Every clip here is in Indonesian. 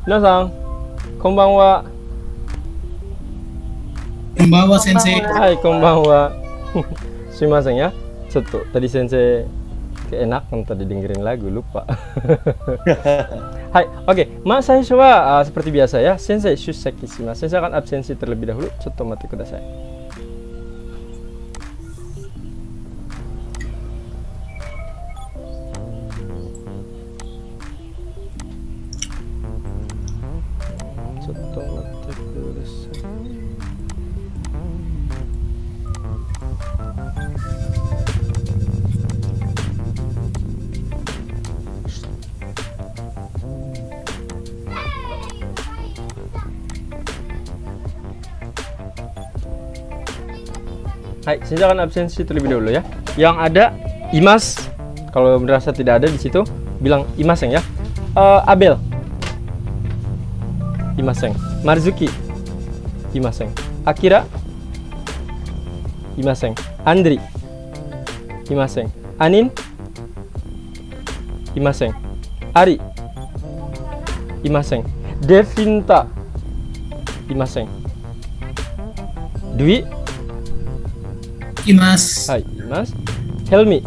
Minasan, konbanwa. Konbanwa, Sensei. Hai, konbanwa. Sumimasen ya. Cotto, tadi sensei keenakan tadi dengerin lagu, lupa. Hai, oke. Mas saya coba seperti biasa ya. Sensei shusseki shimasu. Sensei akan absensi terlebih dahulu. Cotto mate kudasai. Cotto mate kudasai. Hai, saya akan absensi terlebih dahulu ya. Yang ada Imas, kalau merasa tidak ada di situ, bilang Imaseng ya. Abel, Imaseng. Marzuki, Imaseng. Akira, Imaseng. Andri, Imaseng. Anin, Imaseng. Ari, Imaseng. Devinta, Imaseng. Dwi, Imas. hai, Mas. Helmi,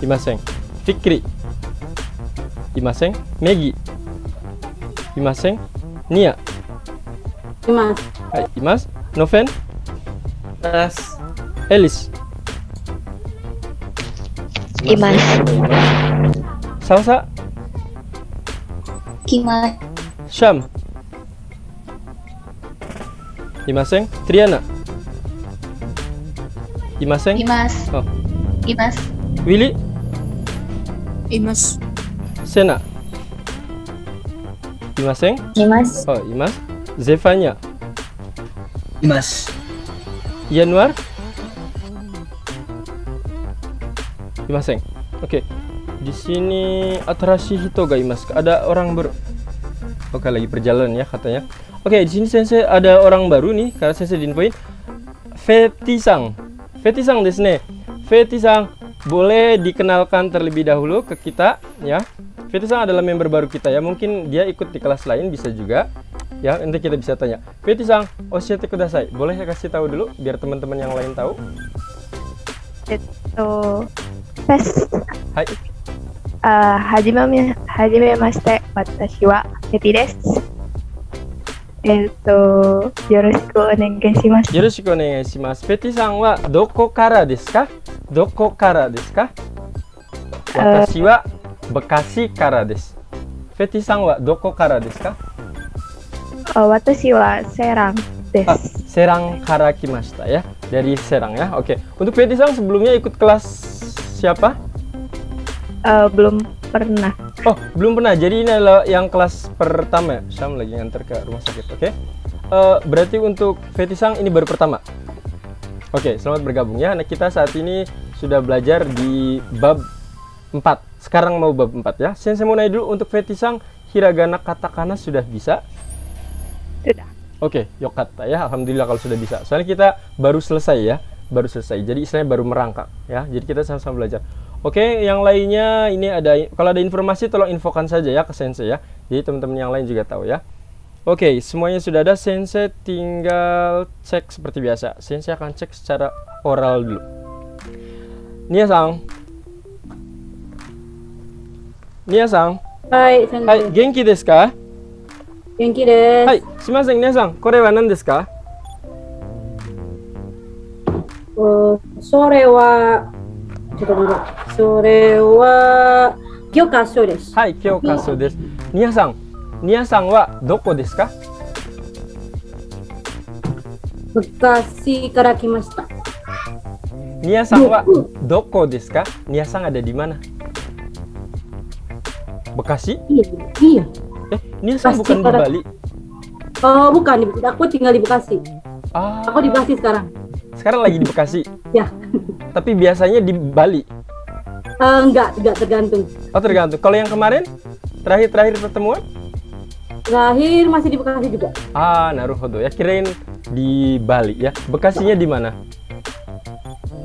Imaseng. Fikri, Imaseng. Megi, Imaseng. Nia, Imas. hai, Imas. Noven, Mas. Elis, Imas. Salsa, Kimas. Syam, Imaseng. Triana, Imaseng. Imas. Oh. Imas. Willy, Imas. Sena, Imaseng. Imas. Oh, Imas. Zevanya, Imas. Yanuar, Imaseng. Oke. Di sini Atarashi Hito ga imasu ka? Ada orang baru. Oke, lagi perjalanan ya katanya. Oke, di sini sensei ada orang baru nih karena sensei diinfoin. Feti-sang. Feti-sang desu ne. Feti-sang, boleh dikenalkan terlebih dahulu ke kita ya. Feti-sang adalah member baru kita ya. Mungkin dia ikut di kelas lain bisa juga. Ya, nanti kita bisa tanya. Feti-sang, oshite kudasai. Boleh saya kasih tahu dulu biar teman-teman yang lain tahu? Pes. Hai. はじめまして、私はフェティです。よろしくお願いします。よろしくお願いします。ペティさんはどこからですか？どこからですか？私はBekasiからです。フェティさんはどこからですか？私はSerangです。Serangから来ましたya. Dari Serang ya. Oke. Untuk Feti Sang sebelumnya ikut kelas siapa? Belum pernah. Oh, belum pernah. Jadi ini adalah yang kelas pertama. Syam lagi nganter ke rumah sakit. Oke. Berarti untuk Feti Sang ini baru pertama. Oke, selamat bergabung ya. Nah, kita saat ini sudah belajar di bab 4. Sekarang mau bab 4 ya. Saya mau nanya dulu untuk Feti Sang, hiragana katakana sudah bisa? Sudah. Oke, yokata ya. Alhamdulillah kalau sudah bisa. Soalnya kita baru selesai ya. Baru selesai. Jadi istilahnya baru merangkak ya. Jadi kita sama-sama belajar. Oke, yang lainnya ini ada, kalau ada informasi tolong infokan saja ya ke sensei ya. Jadi teman-teman yang lain juga tahu ya. Oke, semuanya sudah ada. Sensei tinggal cek seperti biasa. Sensei akan cek secara oral dulu. Nia-san. Nia-san. Hai, sensei. Hai, genki desu ka? Genki desu. Hai, sumimasen Nia-san. Kore wa nan desu ka? それは、ちょっと待って、それは、教科書です。はい、教科書です。ニアさんはどこですか？昔から来ました。ニアさんはどこですか？ニアさんada di mana? Bekasi? Iya. Niaさんbukan di Bali? Oh, bukan. Aku tinggal di Bekasi. Ah, Aku di Bekasi sekarang. sekarang lagi di Bekasi. Ya. Tapi biasanya di Bali. Enggak tergantung. Oh, tergantung. Kalau yang kemarin terakhir pertemuan? Terakhir masih di Bekasi juga. Ah, naruhodo ya. Kirain di Bali ya. Bekasinya di mana?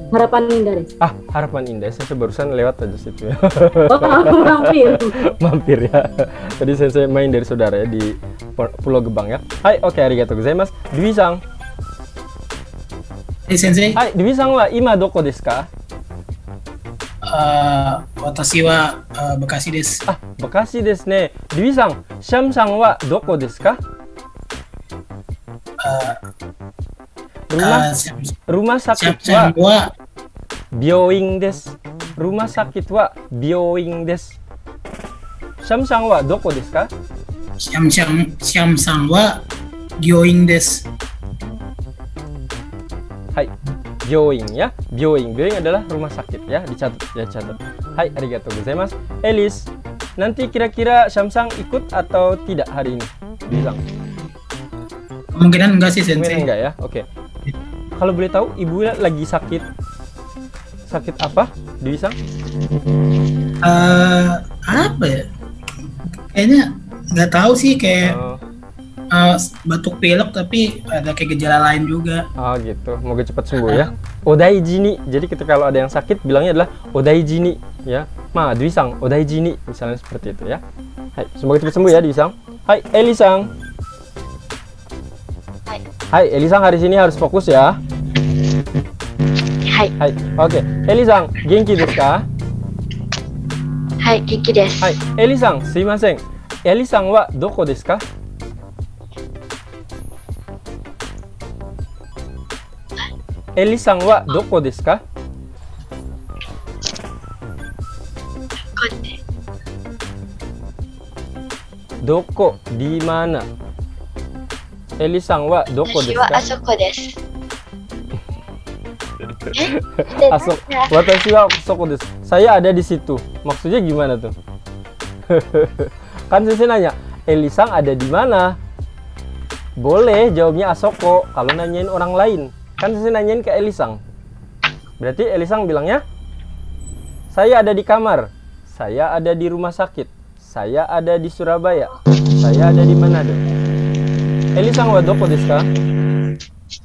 harapan indah desu. Ah, harapan indah. Saya barusan lewat aja situ ya. Oh, mampir. Mampir ya. Tadi saya main dari saudara ya di Pulau Gebang ya. Hai, oke, arigatou gozaimasu. Dwi-san. Sensei. Hai, Dwi-san wa ima doko desu ka? Watashi wa Bekasi desu. Ah, Bekasi desu ne. Dwi-san, Syam-san wa doko desu ka? Rumah sakit wa Byoin desu. Rumah sakit wa Byoin desu. Syam-san wa doko desu ka? Syam-san wa Gyoin desu. Hai, Byoin ya. Byoin adalah rumah sakit ya. Dicatat ya, catat. Hai, arigatou gozaimasu. Elis, nanti kira-kira Syam-san ikut atau tidak hari ini? Bilang. Kemungkinan enggak sih Sensei. Kemungkinan enggak ya. Oke. Kalau boleh tahu ibu lagi sakit apa? Diwisang? Apa ya? Kayaknya nggak tahu sih, kayak batuk pilek tapi ada kayak gejala lain juga. Oh gitu. Moga cepat sembuh ya. Odaiji ni. Jadi ketika kalau ada yang sakit bilangnya adalah odaiji ni ya. Ma, Diwisang, odaiji ni misalnya seperti itu ya. Hai, semoga cepat sembuh ya Diwisang. Hai, Elisang. Hai, Elisang hari sini harus fokus ya. Hai. Hai, oke. Elisang, genki desu ka? Hai, genki desu. Hai, Elisang, sumimasen. Elisang wa doko desu ka? Elisang wa doko desu ka? Doko, di mana? Elisang wa doko desu ka? Asoko desu. Watashi wa asoko desu. Saya ada di situ. Maksudnya gimana tuh? Kan saya nanya, Elisang ada di mana? Boleh jawabnya Asoko kalau nanyain orang lain. Kan saya nanyain ke Elisang. Berarti Elisang bilangnya, saya ada di kamar. Saya ada di rumah sakit. Saya ada di Surabaya. Saya ada di Manado. Elisang wa doko desu ka?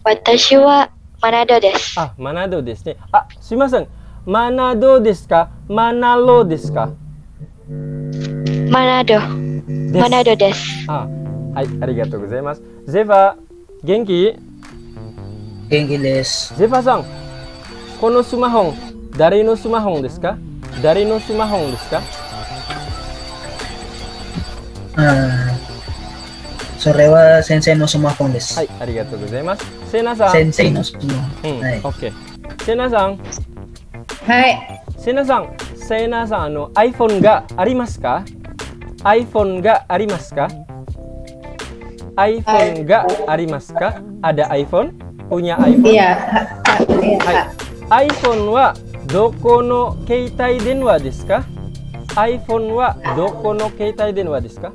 Watashi wa Manado desu. Ah, Manado desu ne. Ah, sumimasen. Manado desu ka? Manalo desu ka? Manado. Manado desu. Ah, hai, arigatou gozaimasu. Zefa, genki? Genki desu. Zefa-san, kono sumahon, dare no sumahon desu ka? Dare no sumahon desu ka? Sore wa Sensei no sumahon desu. はい、ありがとうございます。セナさん。先生のsumahon. はい。オッケー。セナさん。はい。セナさん。セナさん、iPhone がありますか ?iPhone がありますか ?iPhone がありますか Ada iPhone? Punya iPhone? Iya. はい。iPhone はどこの携帯電話ですか ?iPhone はどこの携帯電話ですか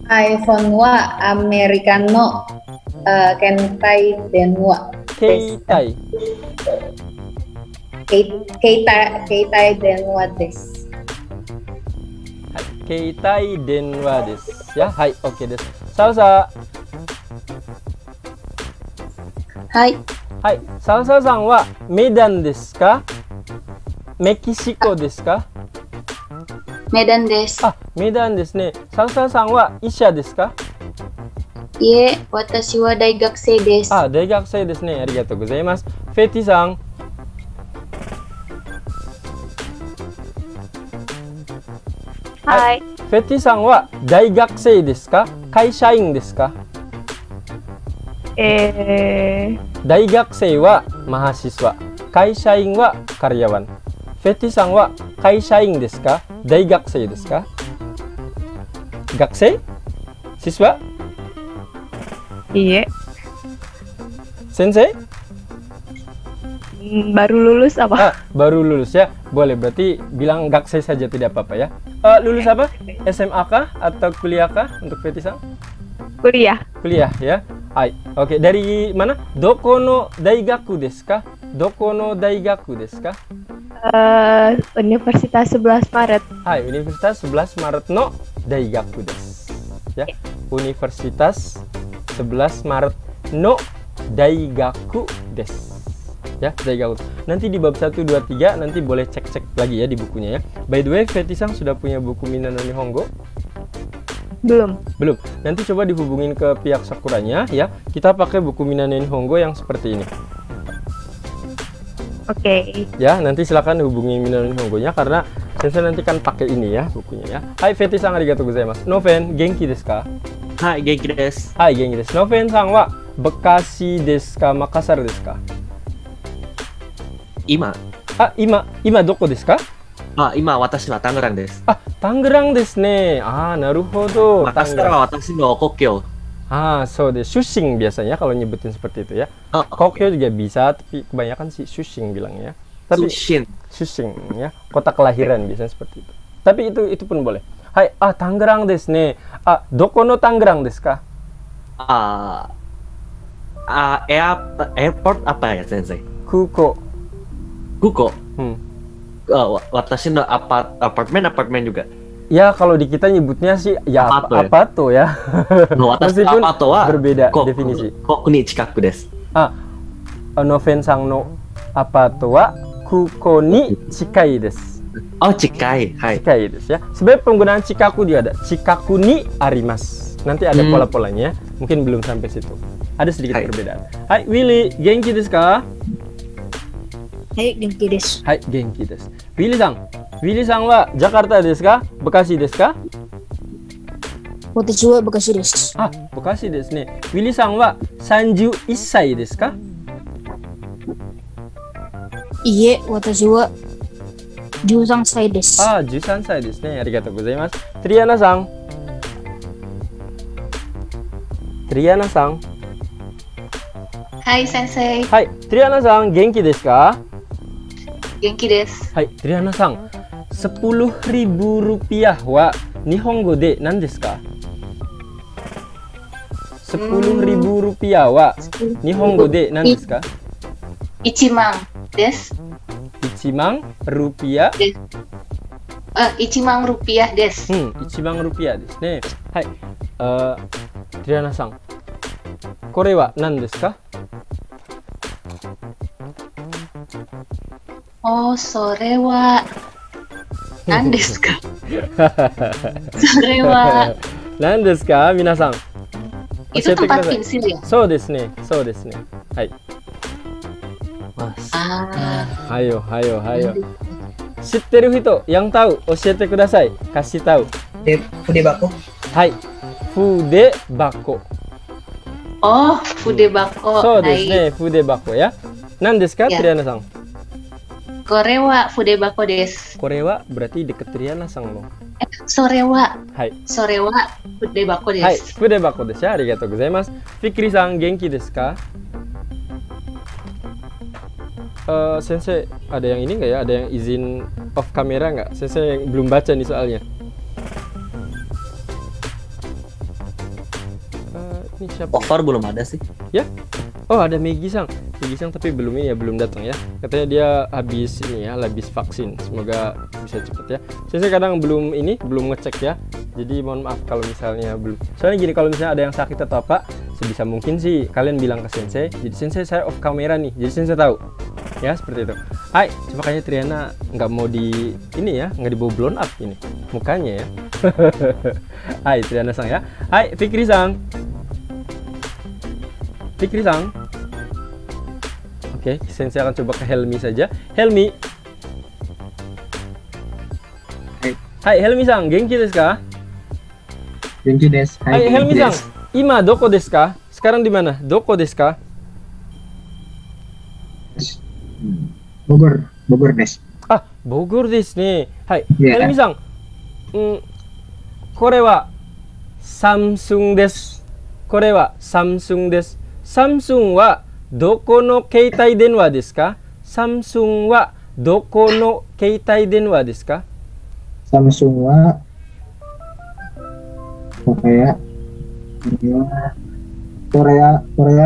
iPhone はアメリカの携帯電話。携帯。携帯電話です。はい。携帯電話です。や、はい、OK です。サウサはい。はい。サウサさんはメダンですかメキシコですかメダンです。あ、メダンですね。サウサさんは医者ですかいえ、私は大学生です。あ、大学生ですね。ありがとうございます。フェティさん。はい。フェティさんは大学生ですか会社員ですか大学生はmahasiswa。会社員はkaryawan。フェティさんは会社員ですか大学生ですか学生 Siswa? Iya. Sensei? Baru lulus apa? Ah, baru lulus ya. Boleh, berarti bilang gaksei saja tidak apa-apa ya. Lulus apa? SMA kah atau kuliah kah untuk Feti-san? Kuliah. Kuliah ya. Hai. Oke, dari mana? Doko no daigaku desu ka? Doko no daigaku desu ka? Universitas 11 Maret. Hai, Universitas 11 Maret no daigaku desu. Ya. Universitas 11 Maret no daigaku desu. Ya, Daigaku. Nanti di bab 1, 2, 3 nanti boleh cek-cek lagi ya di bukunya ya. By the way, Fetisang sudah punya buku Minna no Nihongo? Belum. Belum. Nanti coba dihubungin ke pihak Sakuranya ya. Kita pakai buku Minna no Nihongo yang seperti ini. Oke. Ya, nanti silakan hubungi Minna no Nihongo-nya karena Sensei nanti kan pakai ini ya bukunya ya. Hai Fetisang, arigatou gozaimasu. Noven, genki desu ka? Hai, genki desu. Hai, genki desu. Noven-san wa Bekasi desu ka, Makassar desu ka? Ima. Ah, ima doko desu ka? Ima, watashi wa Tangerang desu. Ah, Tangerang desu ne. Ah, naruhodo. Makassar wa watashi no Kokyo. Ah, so de Shushing biasanya kalau nyebutin seperti itu ya. Kokyo juga bisa, tapi kebanyakan sih Shushing bilangnya ya. Tapi Shushing ya, kota kelahiran biasanya seperti itu. Tapi itu pun boleh. Hai, Tangerang desu ne. Doko no Tangerang desu ka? Airport apa ya, Sensei? Kuko. Kuko. Watashi no apartemen juga. Ya, kalau di kita nyebutnya sih ya apato ya. No, watashi no apato wa berbeda definisi. Koku ni chikaku desu. Noven-san no apato wa Kuko ni chikai desu. Oh, chikai. Hai. Chikai desu ya. Sebenarnya penggunaan chikaku dia ada. Chikaku ni arimasu. Nanti ada pola-polanya. Mungkin belum sampai situ. Ada sedikit perbedaan. Hai, Willy, genki desu ka? Hai, genki desu. Hai, genki desu. Willy-san wa Jakarta desu ka? Bekasi desu ka? Watashi wa Bekasi desu. Bekasi desu ne. Willy-san wa 31 歳ですか? Iye, watashi wa 13歳です。13歳ですね。ありがとうございます。Triana-san. Triana-san. Hai Sensei, Hai, Triana-san, genki desu ka? genki desu. Hai, Triana-san. 10.000 rupiah wa Nihongo de nan desu ka? 10.000 rupiah wa Nihongo de nan desu ka? Ichimang desu. 1万rupiah. 1万rupiah desu. 1万rupiah desu ne. Hai. Triana-san. これは何ですか? Oh, sore wa nan desu ka? Sore wa Nan desu ka, minasan? itu tempat pensil ya? そうですね。そうですね。はい。はよ。知ってる人、yang tahu, 教えてください。kasih tahu. Fudebako. Hai. Fudebako. Oh, fudebako. そうですね。Fudebako ya. 何ですか、Ya. Triana-san? Kore wa fudebako desu. これは berarti deket Triana-san loh. Sore wa. はい。 Sore wa fudebako はい。desu. Fudebako desu ya. ありがとうございます。Fikri-san, genki desu ka? Sensei, ada yang ini nggak ya? Ada yang izin off kamera nggak? Sensei yang belum baca nih soalnya. Ini siapa? Offer belum ada sih. Ya? Oh, ada Megi-san. Megi-san tapi belum ini ya, belum datang ya. Katanya dia habis ini ya, habis vaksin. Semoga bisa cepet ya. Sensei kadang belum ngecek ya. Jadi mohon maaf kalau misalnya belum. Soalnya gini, kalau misalnya ada yang sakit atau apa, sebisa mungkin sih kalian bilang ke Sensei. Jadi Sensei saya off kamera nih. Jadi Sensei tahu. Ya, seperti itu. Hai, makanya Triana nggak mau di ini ya, nggak dibawa blown up ini mukanya ya. Hai Triana-san ya. Hai Fikri-san. Oke, Sensei akan coba ke Helmi saja. Helmi. Hai Helmi-san, genki desu ka? Genki desu. Hai Helmi-san. Ima doko desu ka? Sekarang di mana? Doko desu ka? Bogor desu. Bogor desu ne. Hai, Yeah. Helmi-san. これは Samsung です。これは Samsung です。Samsung はどこの携帯電話ですか? Samsung はどこの携帯電話ですか? Samsung wa Korea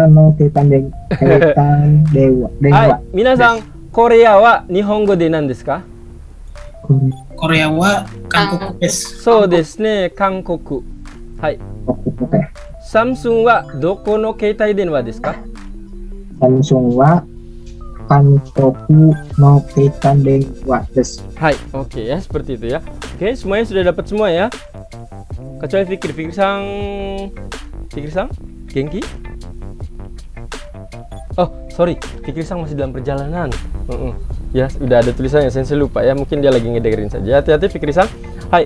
no keitan dewa. はい、皆さん、コレアは日本語で何ですか? Korea wa Kangkoku desu. そうですね、韓国。はい。Samsung はどこの携帯電話ですか? Samsung wa kantoku no keitan dewa desu. Hai, oke ya, seperti itu ya. Oke, semuanya sudah dapat semua ya. Kecuali Fikri Sang, Genki. Oh, sorry, Fikri Sang masih dalam perjalanan. Ya, udah ada tulisannya, Sensei lupa ya. Mungkin dia lagi ngedengerin saja. Hati-hati Fikri Sang. Hai,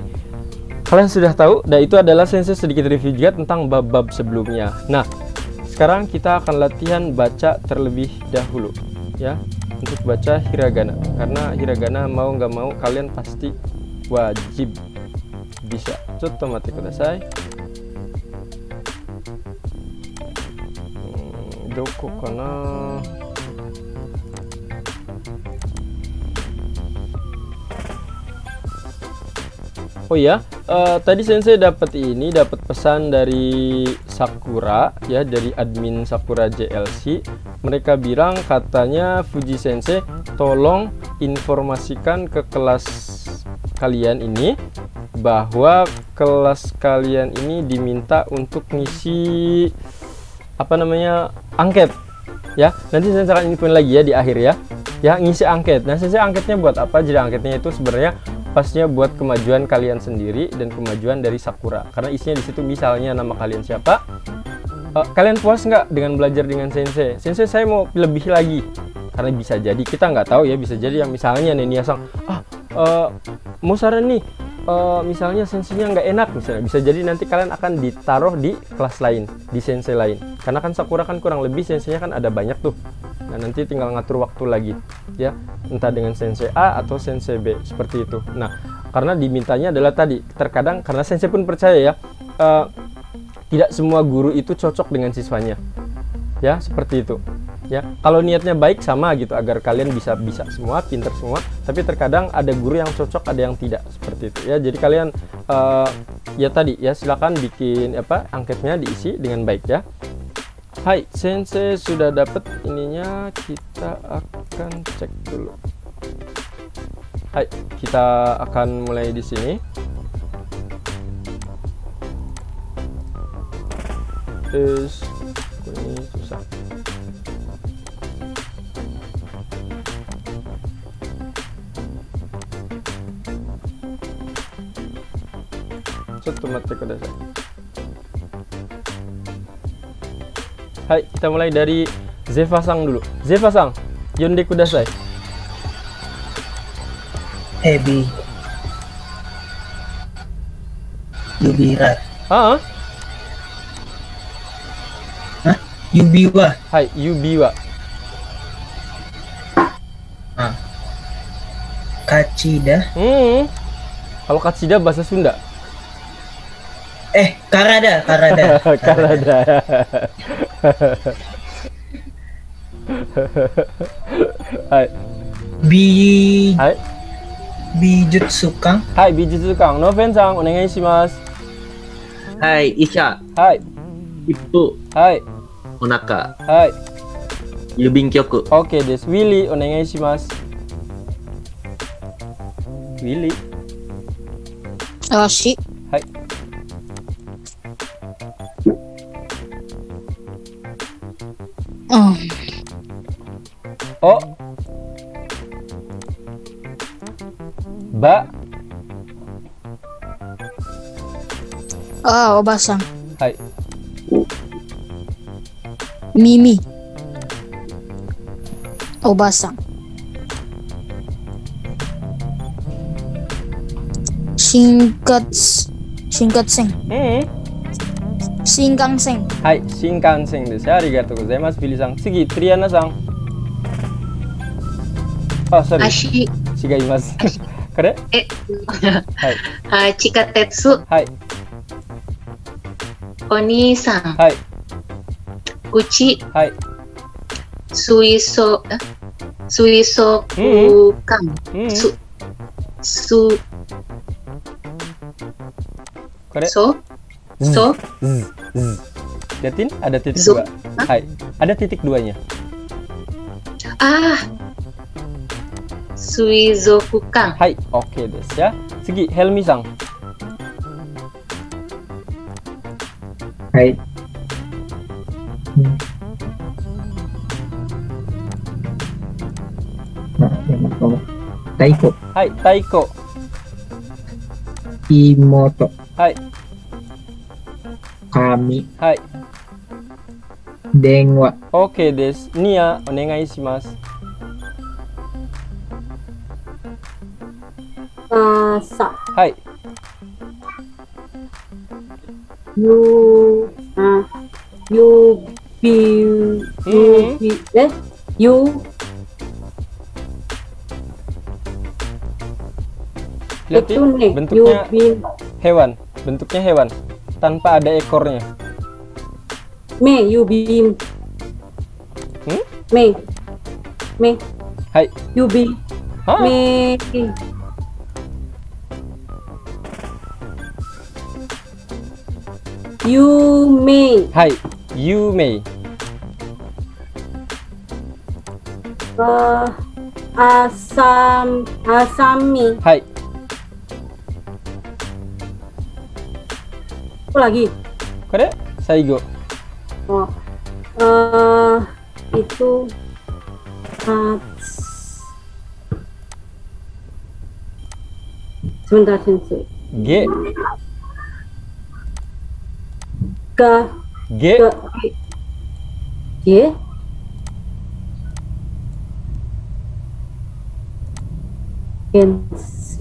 kalian sudah tahu, dan itu adalah Sensei sedikit review juga tentang bab-bab sebelumnya. Nah, sekarang kita akan latihan baca terlebih dahulu ya, untuk baca hiragana, karena hiragana mau nggak mau kalian pasti wajib bisa. Cotto matte kudasai. Doko kana? Oh iya, tadi Sensei dapat pesan dari Sakura ya, dari admin Sakura JLC. Mereka bilang katanya Fuji Sensei tolong informasikan ke kelas kalian ini bahwa kelas kalian ini diminta untuk ngisi angket ya. Nanti Sensei akan infoin lagi ya di akhir ya, ngisi angket. Nah, Sensei angketnya buat apa? Jadi angketnya itu sebenarnya pasnya buat kemajuan kalian sendiri dan kemajuan dari Sakura, karena isinya di situ misalnya nama kalian siapa, kalian puas nggak dengan belajar dengan Sensei, saya mau lebih lagi, karena bisa jadi kita nggak tahu ya, bisa jadi yang misalnya Nenia Sang mau saran nih, misalnya Senseinya nggak enak misalnya, bisa jadi nanti kalian akan ditaruh di kelas lain, di Sensei lain, karena kan Sakura kan kurang lebih Senseinya kan ada banyak tuh. Nah, nanti tinggal ngatur waktu lagi ya, entah dengan Sensei A atau Sensei B, seperti itu. Nah, karena dimintanya adalah tadi, terkadang karena Sensei pun percaya ya, tidak semua guru itu cocok dengan siswanya ya, seperti itu ya. Kalau niatnya baik sama gitu, agar kalian bisa semua, pinter semua, tapi terkadang ada guru yang cocok, ada yang tidak, seperti itu ya. Jadi kalian ya tadi ya, silakan bikin angketnya diisi dengan baik ya. Hai, Sensei sudah dapat ininya, kita akan cek dulu. Hai, kita akan mulai di sini. Ini susah. Cotto matte kudasai. Hai, kita mulai dari Zeva Sang dulu. Zeva Sang, yonde kudasai. Ebi. Yubira. Hah? Yubiwa. Hai, Yubiwa. Kachida. Kalau Kachida bahasa Sunda. Karada. Karada. Hai. Hai. Bijutsu Kang. Hai, Bijutsu Kang. Noven Sang, onegai shimasu. Hai, Isha. Hai. Ippu. Hai. Onaka. Hai. Yubinkyoku. Oke, desu. Willy, onegai shimasu. Willy. Shi. Hai. Oh. Ba. Oba-san. Hai. Mimi. Oba-san. Shinkansen. Shinkansen. Hai, Shinkansen desu. Arigatou gozaimasu, Willy Sang. Tsugi, Triana Sang. Oh, sorry. Ashi. Shigaimasu. Kore? Hai. Chikatetsu. Hai. Oni-san. Hai. Uchi. Hai. Suiso Kukan. Kore? So. Liatin, ada titik Zo. 2. Hai. Ada titik 2-nya. Suizokukan. Hai, oke desu ya. Tsugi, Helmi Sang. Hai. Taiko. はい、太鼓。 Imoto. はい、 Kami. はい。 Denwa. OK です。ニア、お願いします。 Masa. はい、 You. You. You. lihat Itu nih. bentuknya You. hewan. Bentuknya hewan. Tanpa ada ekornya. Me. You. Be. Hmm? Me. Me. はい。 You. Be. Hah? Me. You may. はい。You may. Asami. はい。 Apa lagi? これ最後。 Oh. Itu sebentar sensei. G. G. G.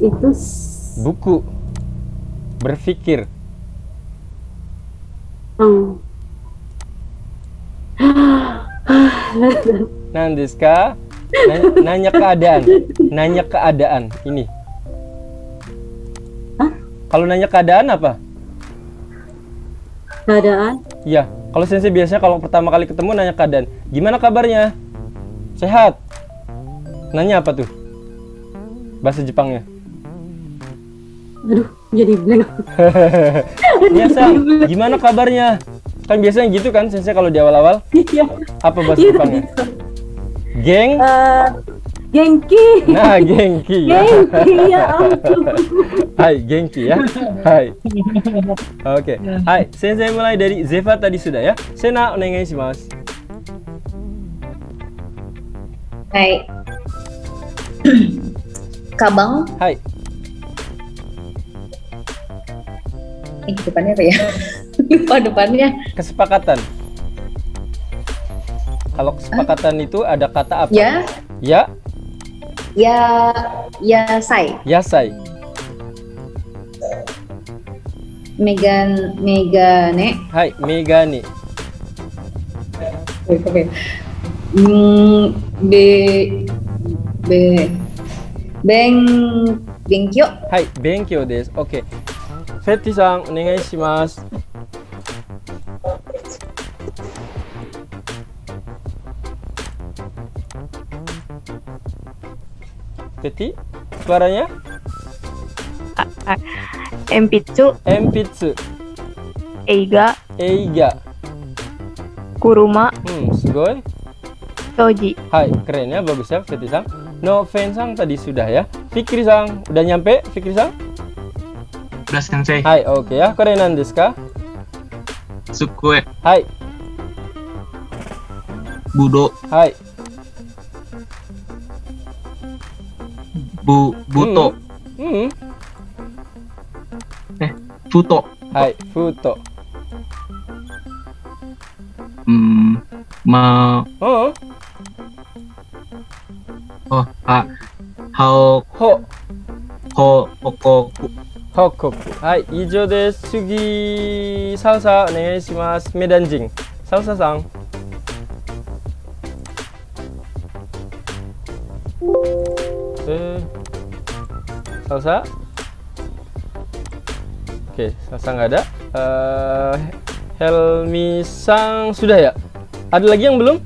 Itu Buku. Berpikir. Nandeska. Nanya keadaan. Nanya keadaan. Ini. Hah? Kalau nanya keadaan apa? keadaan. Iya. Kalau sensei biasanya kalau pertama kali ketemu nanya keadaan. Gimana kabarnya? Sehat. Nanya apa tuh? Bahasa Jepangnya. Aduh, jadi blank. Biasa. Gimana kabarnya? Kan biasanya gitu kan sensei kalau di awal-awal. Iya. Apa bahasa Iya, Jepangnya? gitu. Geng. Genki. Nah, genki ya. Genki ya ampun. Hai, genki ya. Hai. Oke. Hai, sensei mulai dari Zeva tadi sudah ya. Sena, onegai shimasu. Hai. Kabang. Hai. Depannya apa ya? Lupa depannya. Kesepakatan. Kalau kesepakatan itu ada kata apa? Ya. Ya. Say. Yasai. Megane. Hai, megane. Oke. Benkyo. Hai, benkyou desu. Oke. Fetty-san, onegai shimasu. Fetty, suaranya? Enpitsu, Enpitsu, eiga, eiga. kuruma, Sugoi. shoji. Hai, keren ya, bagus ya Fetty-san. No Fen-san tadi sudah ya. Fikri-san, udah nyampe Fikri-san? Udah sensei. Hai, oke ya. Kore nan desu ka? Sukue. Hai, Budo. hai. Buto. Futo. Hai, futo. Oh, Okoku. hokoku. Hai, ijou desu. Sugi, salsa, onegai shimasu. Medanjing. Salsa-san. Salsa. Oke, salsa nggak ada. Helmi-san sudah ya? Ada lagi yang belum?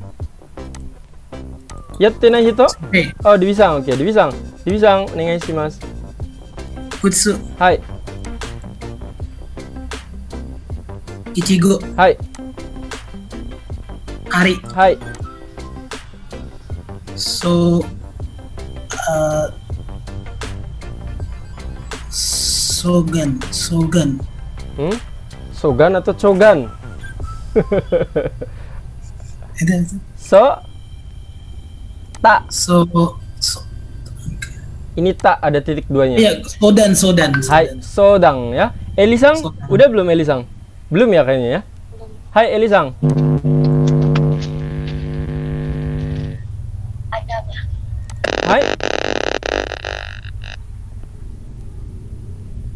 Yatte nai hito? Oh, Dibi-san. Oke, Dibi-san. Dibi-san, onegai shimasu. Futsu, Hai, Ichigo, hai, Ari, hai. Sogan. Sogan atau Cogan? Itu So, tak. Ini tak ada titik duanya. Iya, Sodan. Hai, Sodang ya. Elisang, Sodang. udah belum Elisang? Belum ya kayaknya ya. Hai Elisang. Hai.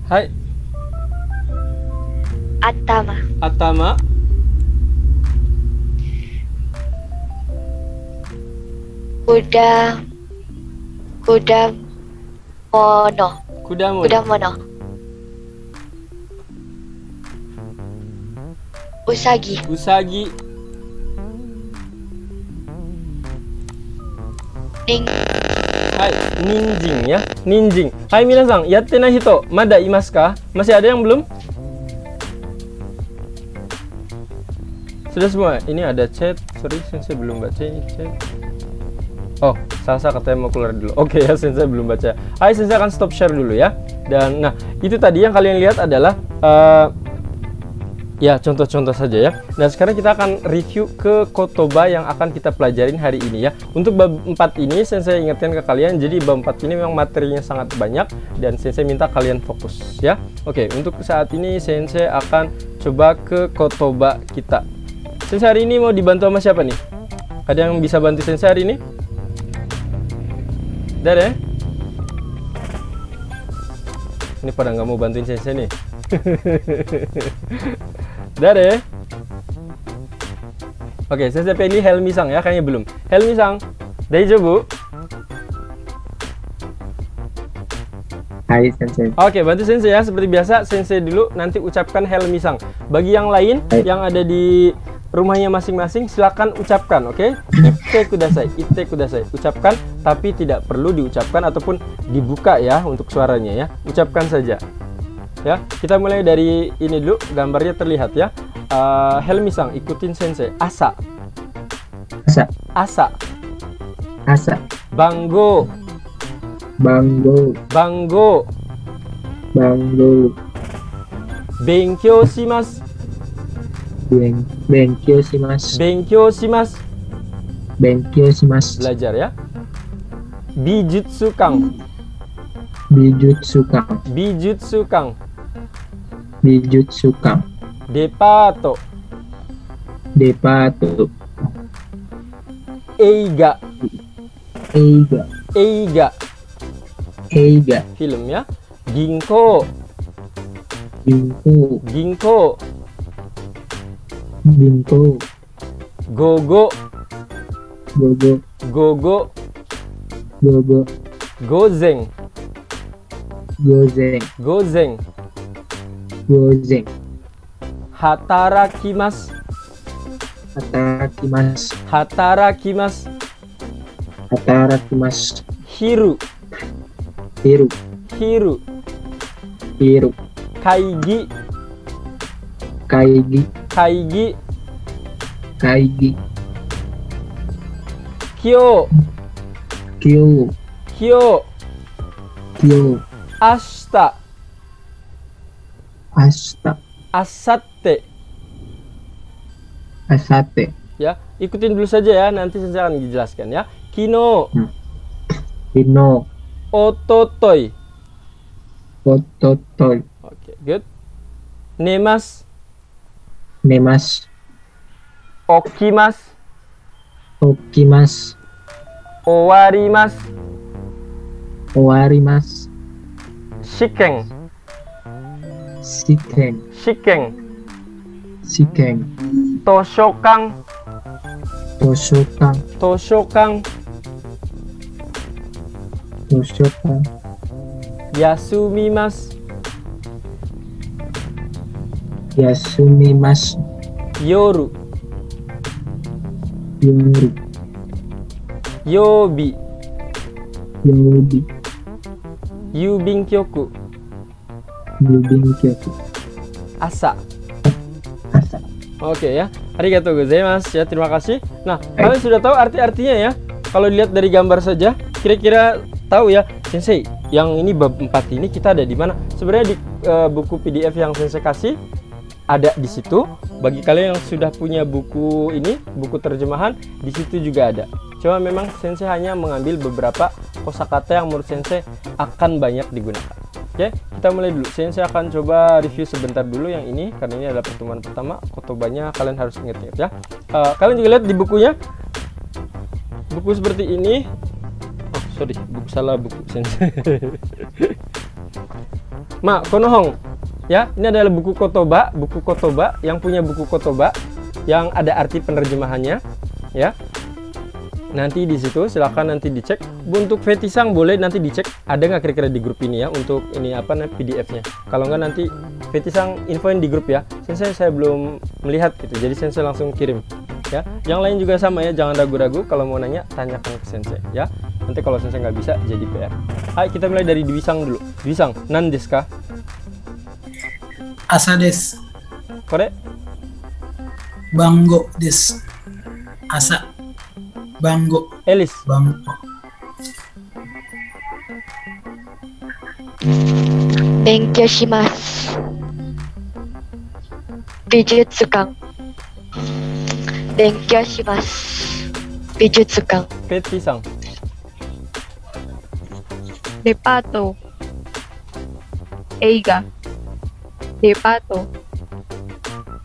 Hai, Atama. Atama. Kuda mono. Kudamun. Kuda mono. Usagi. Usagi. Ning. Hai, ninjing ya. Ninjing. Hai minasan, yatte nai hito mada imasu ka? Masih ada yang belum? Sudah semua. Ini ada chat. Sorry, Sensei belum baca ini chat. Oh, Salsa katanya mau keluar dulu. Oke ya, Sensei belum baca. Hai, Sensei akan stop share dulu ya. Dan nah, itu tadi yang kalian lihat adalah ya contoh-contoh saja ya. Nah sekarang kita akan review ke kotoba yang akan kita pelajarin hari ini ya. Untuk bab 4 ini Sensei ingatkan ke kalian, jadi bab 4 ini memang materinya sangat banyak dan Sensei minta kalian fokus ya. Oke, untuk saat ini Sensei akan coba ke kotoba kita. Sensei hari ini mau dibantu sama siapa nih? Ada yang bisa bantu Sensei hari ini? Dada? Ini pada nggak mau bantuin Sensei nih. Dada? Oke, Sensei pilih Helmi-sang ya, kayaknya belum. Helmi-sang, daijoubu? Hai Sensei. Oke, bantu Sensei ya. Seperti biasa, Sensei dulu nanti ucapkan Helmi-sang. Bagi yang lain yang ada di rumahnya masing-masing, silakan ucapkan, oke? Itte kudasai. Ucapkan, tapi tidak perlu diucapkan ataupun dibuka ya untuk suaranya ya. Ucapkan saja. Ya, kita mulai dari ini dulu, gambarnya terlihat ya. Helmi-sang, ikutin Sensei. Asa. Bango. Benkyou shimasu. Benkyou shimasu. Belajar ya. Bijutsu kang. Depato. Eiga. Film ya. Ginko. Gogo. Gozen. Hatarakimasu. Hiru. Kaigi. Kyo. Ashita. Asatte. Ya, ikutin dulu saja ya, nanti saya akan dijelaskan ya. Kino. Ototoi. Oke, good. Nemasu. Okimasu. Owarimasu. Shiken. Toshokan. Yasumimasu. Yoru. Yobi. Yubinkyoku. Asa. Oke ya. Arigatou gozaimasu ya, terima kasih. Nah, kalian sudah tahu arti-artinya ya. Kalau dilihat dari gambar saja, kira-kira tahu ya, Sensei, yang ini bab 4 ini kita ada di mana? Sebenarnya di buku PDF yang Sensei kasih ada di situ. Bagi kalian yang sudah punya buku ini, buku terjemahan, di situ juga ada. Cuma memang Sensei hanya mengambil beberapa kosakata yang menurut sensei akan banyak digunakan. Oke, kita mulai dulu. Sensei akan coba review sebentar dulu yang ini karena ini adalah pertemuan pertama. Kotobanya kalian harus ingat-ingat ya. Kalian juga lihat di bukunya. Buku seperti ini. Oh, sorry, buku salah buku sensei. Konohong. Ya, ini adalah buku kotoba yang punya buku kotoba yang ada arti penerjemahannya, ya. Nanti di situ silahkan nanti dicek. Untuk Fetisang boleh nanti dicek ada nggak kira-kira di grup ini ya untuk ini apa PDF-nya. Kalau nggak nanti Fetisang infoin di grup ya. Sensei saya belum melihat gitu, jadi sensei langsung kirim. Ya, yang lain juga sama ya, jangan ragu-ragu kalau mau nanya tanyakan ke sensei ya. Nanti kalau sensei nggak bisa jadi PR. Hai, kita mulai dari Dwisang dulu. Dwisang, nan desu ka? Asa des. Kore? Banggo des. Asa. Banggo. Elis. Banggo. Benkyou shimasu. Bijutsukan. Benkyou shimasu. Bijutsukan. Fetisang. Depato. Eiga. Depato.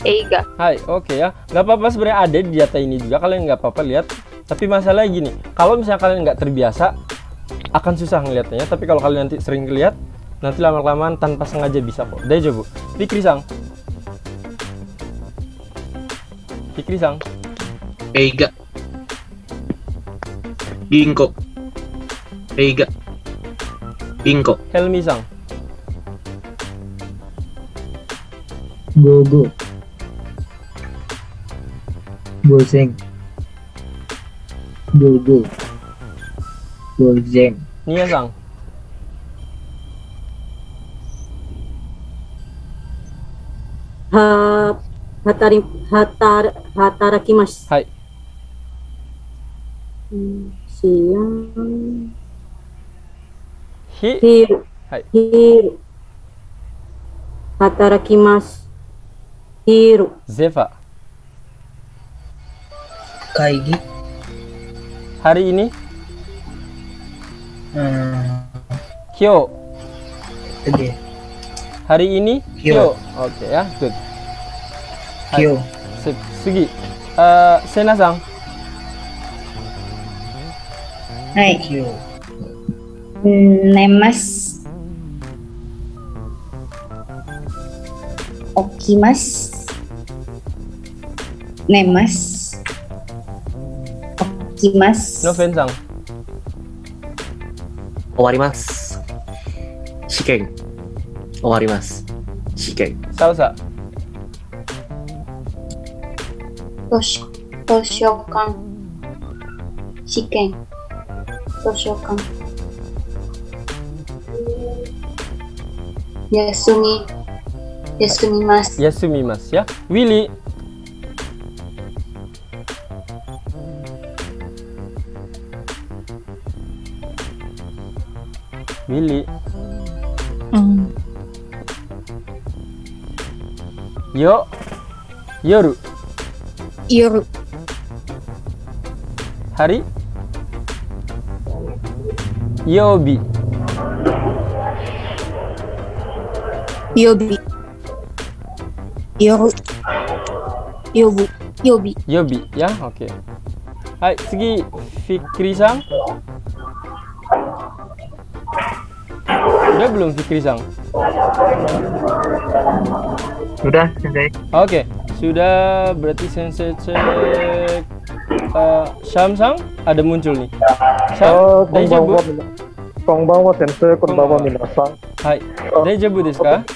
Eiga. Hai, oke ya. Nggak apa-apa sebenarnya ada di data ini juga, kalian nggak apa-apa lihat. Tapi masalahnya gini, kalau misalnya kalian nggak terbiasa, akan susah ngelihatnya. Tapi kalau kalian nanti sering lihat, nanti lama-kelamaan tanpa sengaja bisa kok. Daijoubu. Fikri-san. Fikri-san. Eiga. Ginko. Eiga. Ginko. Helmi-san. Gogo. Gozeng. Gogo. Gozeng. Nia-san. Hatarakimasu. Hai. Siang. Hi. Hiru. Hai. Hiru. Hatarakimasu. Hiru. Zefa. Kaigi. Hari ini. Kyo. Oke. Hari ini. Kyo. Oke ya, good. Kyo. Sip. Sugi. Sena-san. Hai. Kyo. Nemas. Okimas. Nemas. Okimas. Noven-san. 終わります。試験。終わります。試験。 Salsa. Toshokan. Shiken. Toshokan. Yasumimasu. Yasumimasu ya. Willy. Willy. Yo. Yoru. Yoru. Hari. Yobi. Yobi. Yoru. Yobu. Yobi. Yobi ya, oke. Hai, Segi Fikri-san. Udah belum Fikri-san? Sudah, Sensei. Oke, sudah berarti sensei cek. Syam-san ada muncul nih. Syam, Daijoubu. Konbanwa sensei, konbanwa minasan. Hai, Daijoubu desu ka?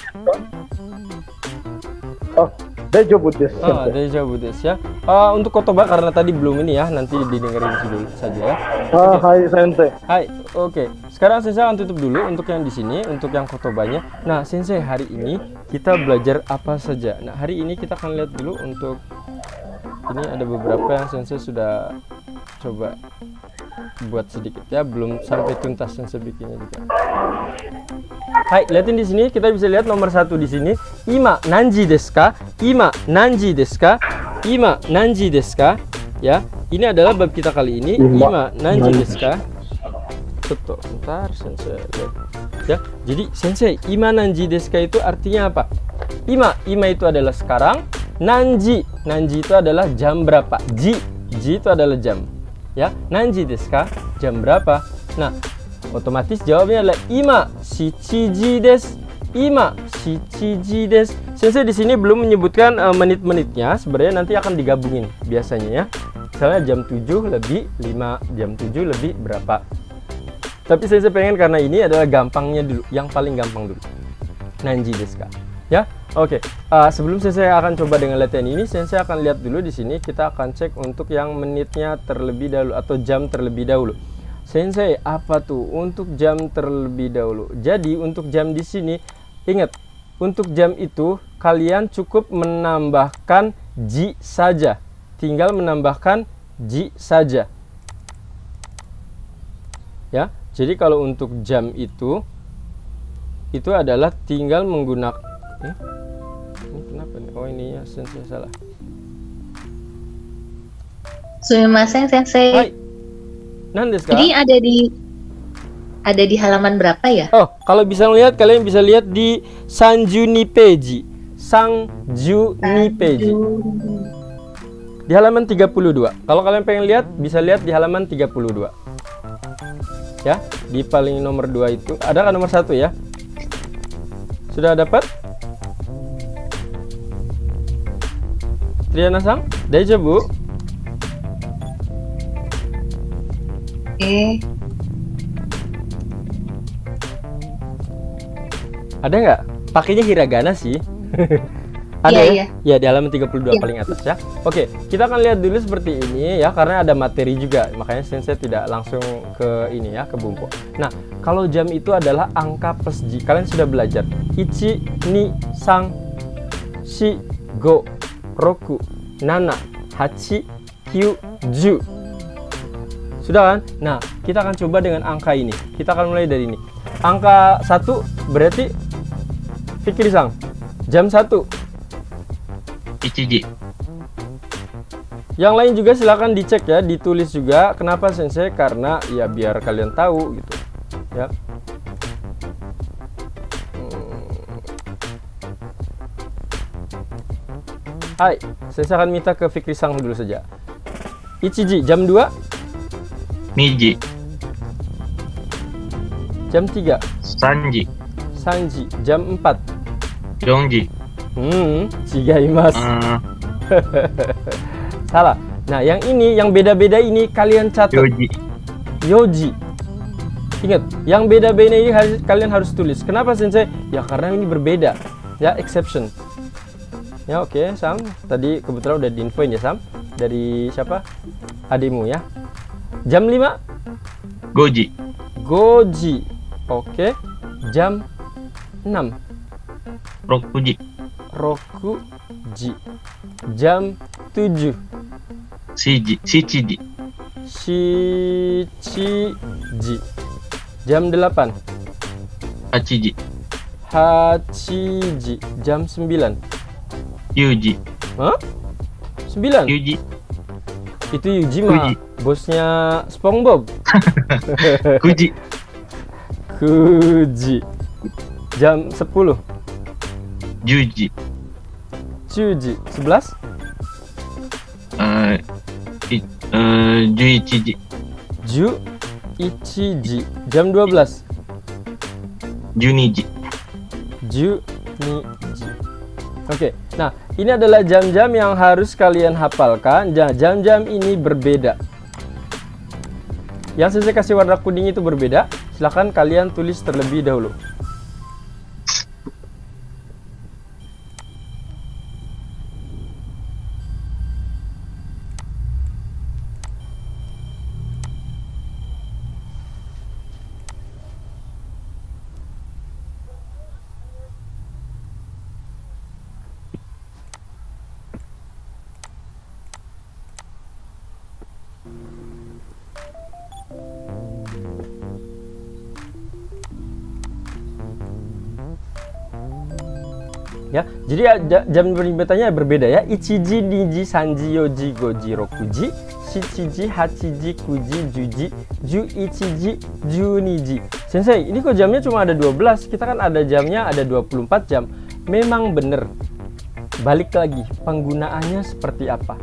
Daijoubu desu, sensei. Daijoubu desu ya. Untuk kotoba karena tadi belum ini ya, nanti didengerin dulu saja ya. Hai sensei. Hai, oke. Sekarang sensei akan tutup dulu untuk yang di sini, untuk yang kotobanya. Nah, sensei hari ini kita belajar apa saja. Nah, hari ini kita akan lihat dulu untuk ini ada beberapa yang sensei sudah coba buat sedikit ya, belum sampai tuntas sensei bikinnya juga. Hai, lihatin di sini kita bisa lihat nomor 1 di sini. Ima nanji desu ka? Ima nanji desu ka? Ima nanji desu ka? Ya, ini adalah bab kita kali ini. Ima nanji desu ka? Betul. Sebentar, sensei. Ya, jadi sensei, ima nanji desu ka itu artinya apa? Ima itu adalah sekarang. Nanji itu adalah jam berapa? Ji itu adalah jam. Ya, nanji desu ka, jam berapa? Nah, otomatis jawabnya adalah ima shichiji desu. Ima shichiji desu. Sensei di sini belum menyebutkan menit-menitnya. Sebenarnya nanti akan digabungin biasanya ya. Misalnya jam 7 lebih 5, jam 7 lebih berapa. Tapi saya pengen karena ini adalah gampangnya dulu, yang paling gampang dulu. Nanji desu ka. Ya, oke. Sebelum saya akan coba dengan latihan ini, saya akan lihat dulu di sini. Kita akan cek untuk yang menitnya terlebih dahulu atau jam terlebih dahulu. Sensei, apa tuh untuk jam terlebih dahulu? Jadi untuk jam di sini, ingat, untuk jam itu kalian cukup menambahkan ji saja. Tinggal menambahkan ji saja. Ya, jadi kalau untuk jam itu adalah tinggal menggunakan ini kenapa nih? Oh, ininya sensei salah. Sumimasen sensei. Hai. Nandes ka? Ini ada di halaman berapa ya? Oh, kalau bisa melihat, kalian bisa lihat di Sanjuni Peji. Sanjuni Peji. Di halaman 32. Kalau kalian pengen lihat, bisa lihat di halaman 32. Ya, di paling nomor 2 itu. Ada kan nomor 1 ya? Sudah dapat? Triana-san, daijoubu? Ada nggak? Pakainya hiragana sih. Ada ya? Ya, di halaman 32 paling atas ya. Oke, kita akan lihat dulu seperti ini ya, karena ada materi juga. Makanya sensei tidak langsung ke ini ya, ke bumpo. Nah, kalau jam itu adalah angka plus ji. Kalian sudah belajar. 1, 2, 3, 4, 5, 6, 7, 8, 9, 10. Sudah kan? Nah, kita akan coba dengan angka ini. Kita akan mulai dari ini. Angka 1 berarti Fikri-san, jam 1. Ichiji. Yang lain juga silakan dicek ya, ditulis juga. Kenapa sensei? Karena ya biar kalian tahu gitu. Ya. Hai, saya akan minta ke Fikri-san dulu saja. Ichiji, jam 2. Niji. Jam 3. Sanji. Sanji, jam 4. Yonji. Chigaimasu. Salah. Nah, yang ini, yang beda-beda ini kalian catat. Yoji. Yoji. Ingat, yang beda-beda ini kalian harus tulis. Kenapa sensei? Ya karena ini berbeda. Ya, exception. Ya, oke, Sam. Tadi kebetulan udah diinfoin ya, Sam. Dari siapa? Adikmu ya. Jam 5. Goji. Goji. Oke. Jam 6. Rokuji. Rokuji. Jam 7. Shichiji. Shichiji. Jam 8. Hachiji. Hachiji. Jam 9. Yuji. Hah? 9? Yuji. Itu Yuji mah bosnya SpongeBob. Kuji. Kuji. Jam 10. Juji. Juji. 11? Juichiji. Juichiji. Jam 12. Juniji. Juniji. Oke, nah ini adalah jam-jam yang harus kalian hafalkan. Jam-jam ini berbeda. Yang saya kasih warna kuning itu berbeda. Silahkan kalian tulis terlebih dahulu. Ya, jadi jam penyebutannya berbeda ya. Ichiji, niji, sanji, yoji, goji, rokuji, shichiji, hachiji, kuji, juji, juichiji, juniji. Sensei, ini kok jamnya cuma ada 12? Kita kan ada jamnya ada 24 jam. Memang bener. Balik lagi, penggunaannya seperti apa?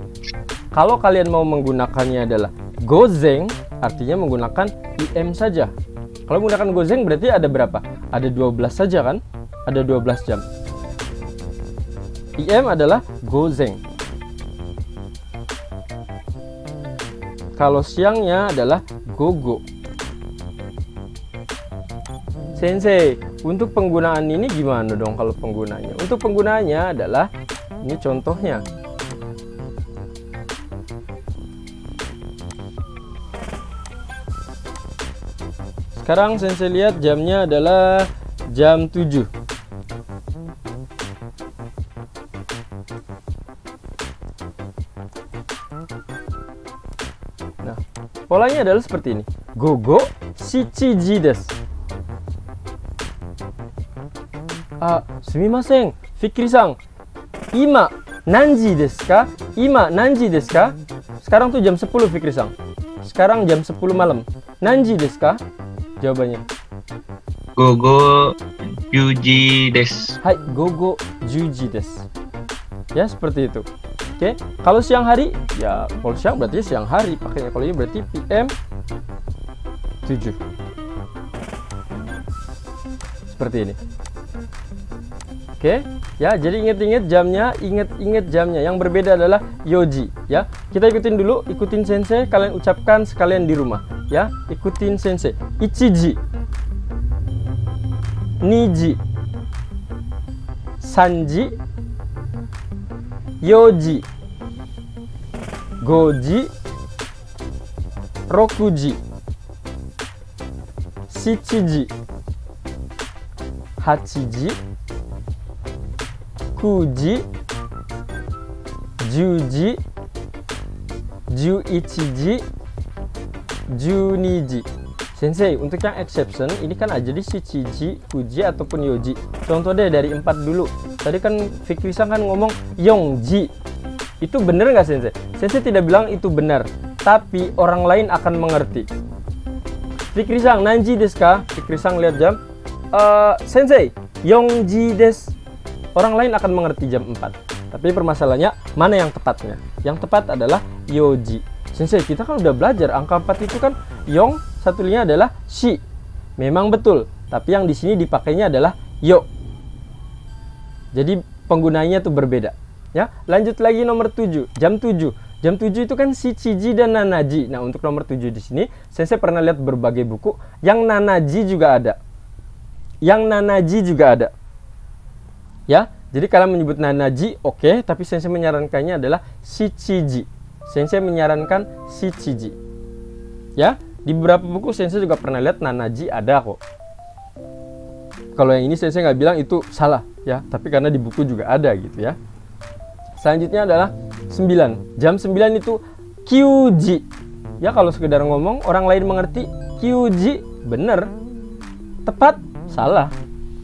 Kalau kalian mau menggunakannya adalah gozeng, artinya menggunakan IM saja. Kalau menggunakan gozeng berarti ada berapa? Ada 12 saja kan? Ada 12 jam. IM adalah gozeng. Kalau siangnya adalah gogo. Sensei, untuk penggunaan ini gimana dong kalau penggunanya? Untuk penggunaannya adalah ini contohnya. Sekarang Sensei lihat jamnya adalah jam 7. Nah, polanya adalah seperti ini. Gogo shichiji desu. Sumimasen, Fikri-san. Ima nanji desu ka? Ima nanji desu ka? Sekarang tuh jam 10, Fikri-san. Sekarang jam 10 malam. Nanji desu ka? Jawabannya. Gogo juji desu. Hai, gogo juji desu. Ya, seperti itu. Oke, kalau siang hari, ya kalau siang berarti siang hari pakainya. Kalau ini berarti PM 7. Seperti ini. Oke, ya jadi inget-inget jamnya, inget-inget jamnya. Yang berbeda adalah yoji, ya. Kita ikutin dulu, ikutin Sensei, kalian ucapkan sekalian di rumah, ya. Ikutin Sensei. Ichiji, niji, sanji, yoji, goji, rokuji, shichiji, hachiji, kuji, juji, juichiji, juniji. Sensei, untuk yang exception ini kan aja di shichiji, kuji ataupun yoji. Contoh deh dari 4 dulu. Tadi kan Fikri-san kan ngomong yongji. Itu bener nggak Sensei? Sensei tidak bilang itu benar, tapi orang lain akan mengerti. Fikri-san, nanji desu ka? Fikri-san lihat jam. Sensei, yongji desu. Orang lain akan mengerti jam 4. Tapi permasalahannya mana yang tepatnya? Yang tepat adalah yoji. Sensei, kita kan udah belajar angka 4 itu kan yong, satunya adalah shi. Memang betul, tapi yang di sini dipakainya adalah yo. Jadi penggunanya tuh berbeda. Ya, lanjut lagi nomor 7, jam 7. Jam 7 itu kan shichiji dan nanaji. Nah, untuk nomor 7 di sini, Sensei pernah lihat berbagai buku yang nanaji juga ada. Yang nanaji juga ada. Ya, jadi kalian menyebut nanaji, oke, tapi Sensei menyarankannya adalah shichiji. Sensei menyarankan shichiji. Ya, di beberapa buku Sensei juga pernah lihat nanaji ada kok. Kalau yang ini Sensei nggak bilang itu salah, ya, tapi karena di buku juga ada gitu ya. Selanjutnya adalah 9. Jam 9 itu kyuji. Ya, kalau sekedar ngomong orang lain mengerti kyuji bener. Tepat salah.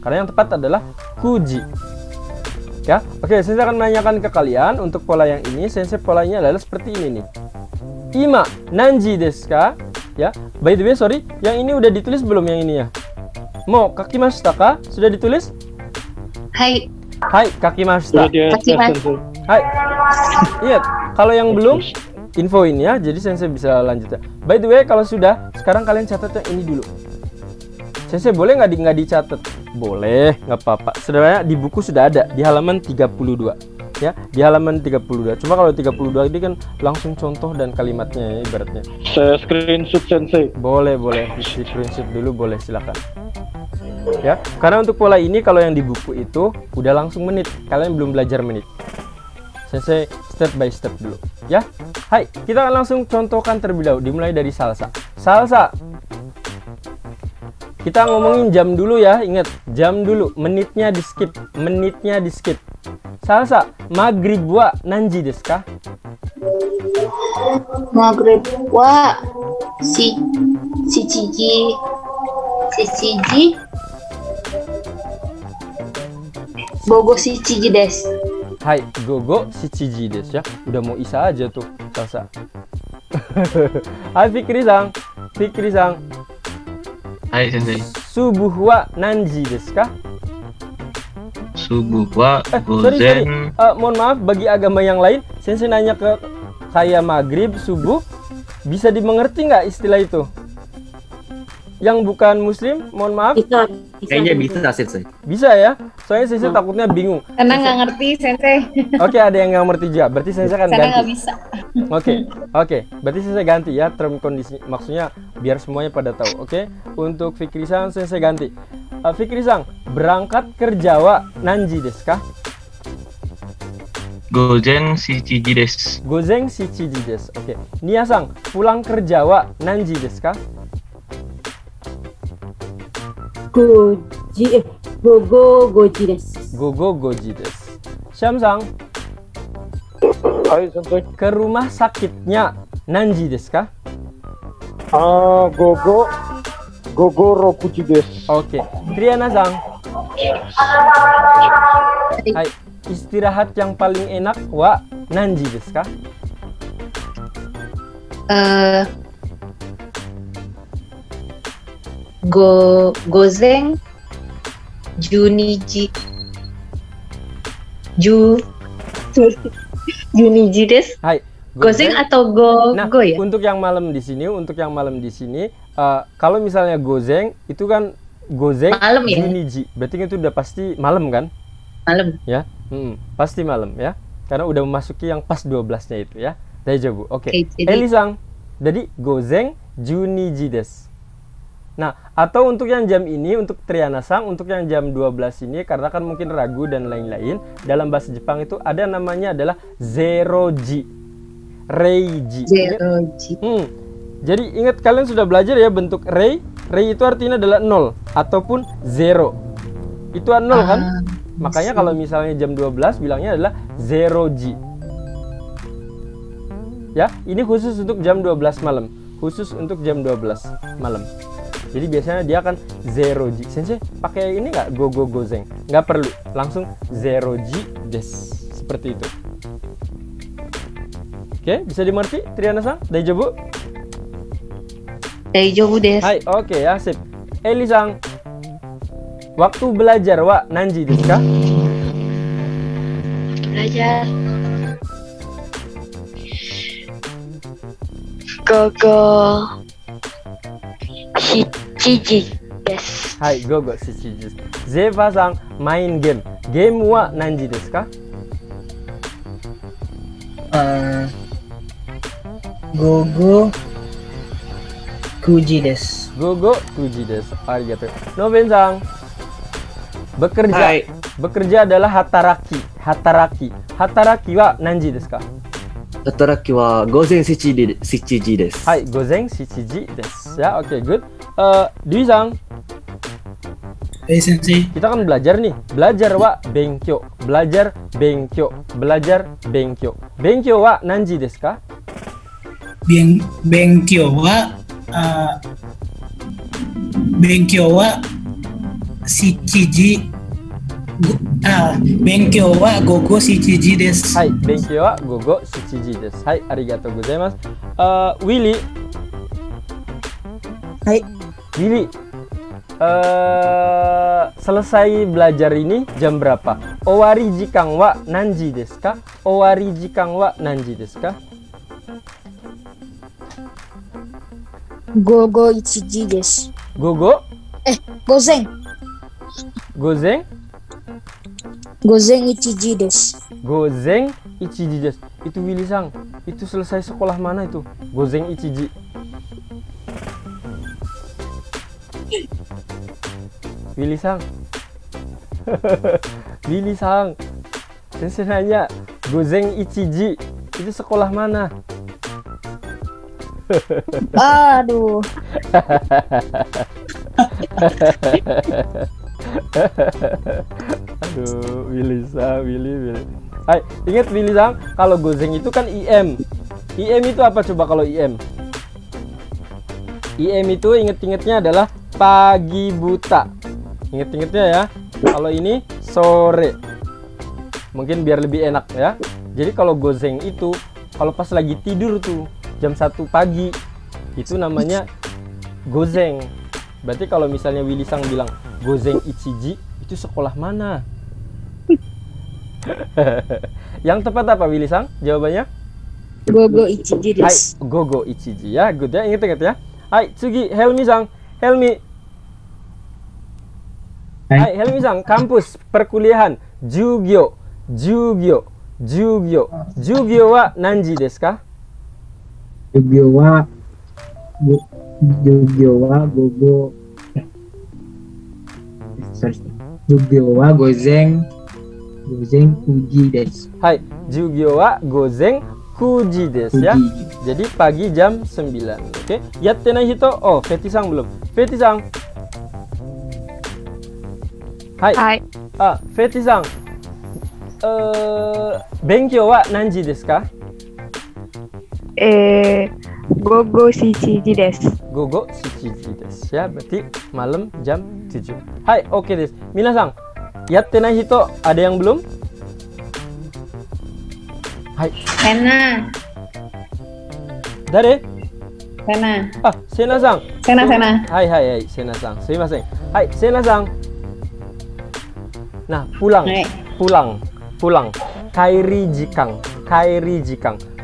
Karena yang tepat adalah kuji. Ya, oke, Sensei akan menanyakan ke kalian untuk pola yang ini. Sensei polanya adalah seperti ini nih. Ima nanji desu ka? Ya, by the way, sorry, yang ini udah ditulis belum yang ini ya? Mo kakimashita ka? Sudah ditulis? Hai. Hai, kakimashita. Kakimashita. Hai. Iya, kalau yang belum infoin ya, jadi Sensei bisa lanjut ya. By the way, kalau sudah, sekarang kalian catat yang ini dulu. Sensei boleh nggak dicatat? Boleh, nggak apa-apa. Sebenarnya di buku sudah ada di halaman 32 ya, di halaman 32. Cuma kalau 32 ini kan langsung contoh dan kalimatnya ya, ibaratnya. Saya screenshot Sensei. Boleh, di screenshot dulu boleh, silakan. Ya, karena untuk pola ini kalau yang di buku itu udah langsung menit, kalian belum belajar menit. Sensei step by step dulu ya. Hai, kita akan langsung contohkan terlebih dahulu, dimulai dari salsa. Salsa. Kita ngomongin jam dulu ya, ingat jam dulu, menitnya di skip, menitnya di skip. Salsa, maghrib wa nanji desu ka? Maghrib wa shichiji gogo shichiji desu. Hai, gogo shichiji desu ya. Udah mau isa aja tuh, salsa. Hai Fikri-san. Fikri-san. Hai sensei. Subuh wa nanji desu ka? Subuh wa Sorry. gozen. Mohon maaf, bagi agama yang lain, sensei nanya ke kayak maghrib, subuh, bisa dimengerti nggak istilah itu? Yang bukan muslim, mohon maaf. Bisa. Kayaknya bisa Sensei. Bisa ya? Soalnya sensei takutnya bingung. Karena nggak ngerti Sensei. Oke, ada yang nggak ngerti juga. Berarti sensei akan Karena nggak ganti. bisa. Oke. Berarti sensei ganti ya term kondisi. Maksudnya biar semuanya pada tahu. Oke. Untuk Fikri-san sensei ganti. Fikri-san, berangkat kerja wa nanji desu ka? Gozen shichiji desu. Gozeng shichiji desu. Oke. Nia-san, pulang kerja wa nanji desu ka? Gogo goji desu. Gogo goji desu. Syam-san, Hai Sensei. ke rumah sakitnya nanji desu ka? Gogo Rokuji desu. Oke. Triana-san, hai, istirahat yang paling enak wa nanji desu ka? Gozeng Juniji Juniji desu. Hai. Gozeng atau Nah, go ya? untuk yang malam di sini, kalau misalnya gozeng itu kan gozeng Malam ya? juniji. Berarti itu udah pasti malam kan? Malam. Ya. Pasti malam ya. Karena udah memasuki yang pas 12-nya itu ya. Daijoubu. Oke. Jadi- Elisang. Jadi gozeng juniji desu. Nah, atau untuk yang jam ini, untuk Triana-san, untuk yang jam 12 ini, karena kan mungkin ragu dan lain-lain, dalam bahasa Jepang itu ada namanya adalah zeroji, reiji. Zeroji. Jadi ingat, kalian sudah belajar ya bentuk rei. Rei itu artinya adalah 0 ataupun 0. Itu 0 kan? Makanya kalau misalnya jam 12 bilangnya adalah zeroji. Ya, ini khusus untuk jam 12 malam. Khusus untuk jam 12 malam. Jadi biasanya dia akan zeroji. Sensei pakai ini nggak gogo gozeng? Nggak perlu, langsung zeroji des. Seperti itu. Oke, bisa dimengerti Triana-san? Daijoubu? Daijoubu desu. Hai, oke ya, sip. Eli-san, waktu belajar wa nanji desu ka? Belajar. Gogo shichiji desu. Hai, gogo shichiji desu. Zeva-san, main game. Game wa nanji desu ka? Gogo Kuji desu. Gogo kuji desu. Arigato. Noben-san, bekerja. Hai. Bekerja adalah hataraki. Hataraki wa nanji desu ka? Hataraki wa gozen shichiji desu. Hai, gozeng shichiji desu. Ya, oke, good. Dwi-san, Sensei. kita kan belajar nih. Belajar wa benkyo. Belajar benkyo. Belajar benkyo. Benkyo wa nanji desu ka? Benkyo wa shichiji. Benkyo wa gogo shichiji desu. Hai, benkyo wa gogo shichiji desu. Hai, arigatou gozaimasu. Willy. Hai. Willy. Selesai belajar ini jam berapa? Owari jikan wa nanji desu ka? Owari jikan wa nanji desu ka? Gogo ichiji desu. Gogo? Gozeng. Gozeng? Gozeng ichiji desu. Gozeng ichiji desu. Itu Willy-san. Itu selesai sekolah mana itu? Gozeng ichiji. Willy-san. Willy-san. Sensei nanya, Gozeng ichiji itu sekolah mana? Aduh. Aduh, Willy. Hai, ingat Willy-san, kalau gozeng itu kan IM. IM itu apa coba kalau IM? IM itu inget-ingetnya adalah pagi buta. Inget-ingetnya ya. Kalau ini sore. Mungkin biar lebih enak ya. Jadi kalau gozeng itu kalau pas lagi tidur tuh, jam 1 pagi. Itu namanya gozeng. Berarti kalau misalnya Willy Sang bilang gozeng ichiji, itu sekolah mana? Yang tepat apa Willy Sang? Jawabannya? Gogo ichiji Hai, desu. gogo ichiji ya. Good ya, ingat ya. Hai, tsugi Helmi Sang. Helmi. Hai, Helmi Sang, kampus perkuliahan Jugyo. Jugyo wa nanji desu ka? Jugyo wa gogo. Sorry. Jugyo wa gozeng uji desu. Hai, Jugyo wa gozeng kuji desu ya. Jadi pagi jam 9. Oke. Yatte nai hito. Oh, Feti Sang belum. Feti Sang. Hai. Hai. Feti Sang. Benkyou wa nanji desu ka? Gogo shichiji desu. Gogo shichiji desu ya. Berarti malam jam 7. Hai, oke desu. Minasang, yatte nai hito ada yang belum? Hai. Sena. Dare? Sena. Sena-sang. Sena. Hai, Sena-sang. Sumimasen. Hai, Sena-sang. Nah, pulang. Kairi jikang.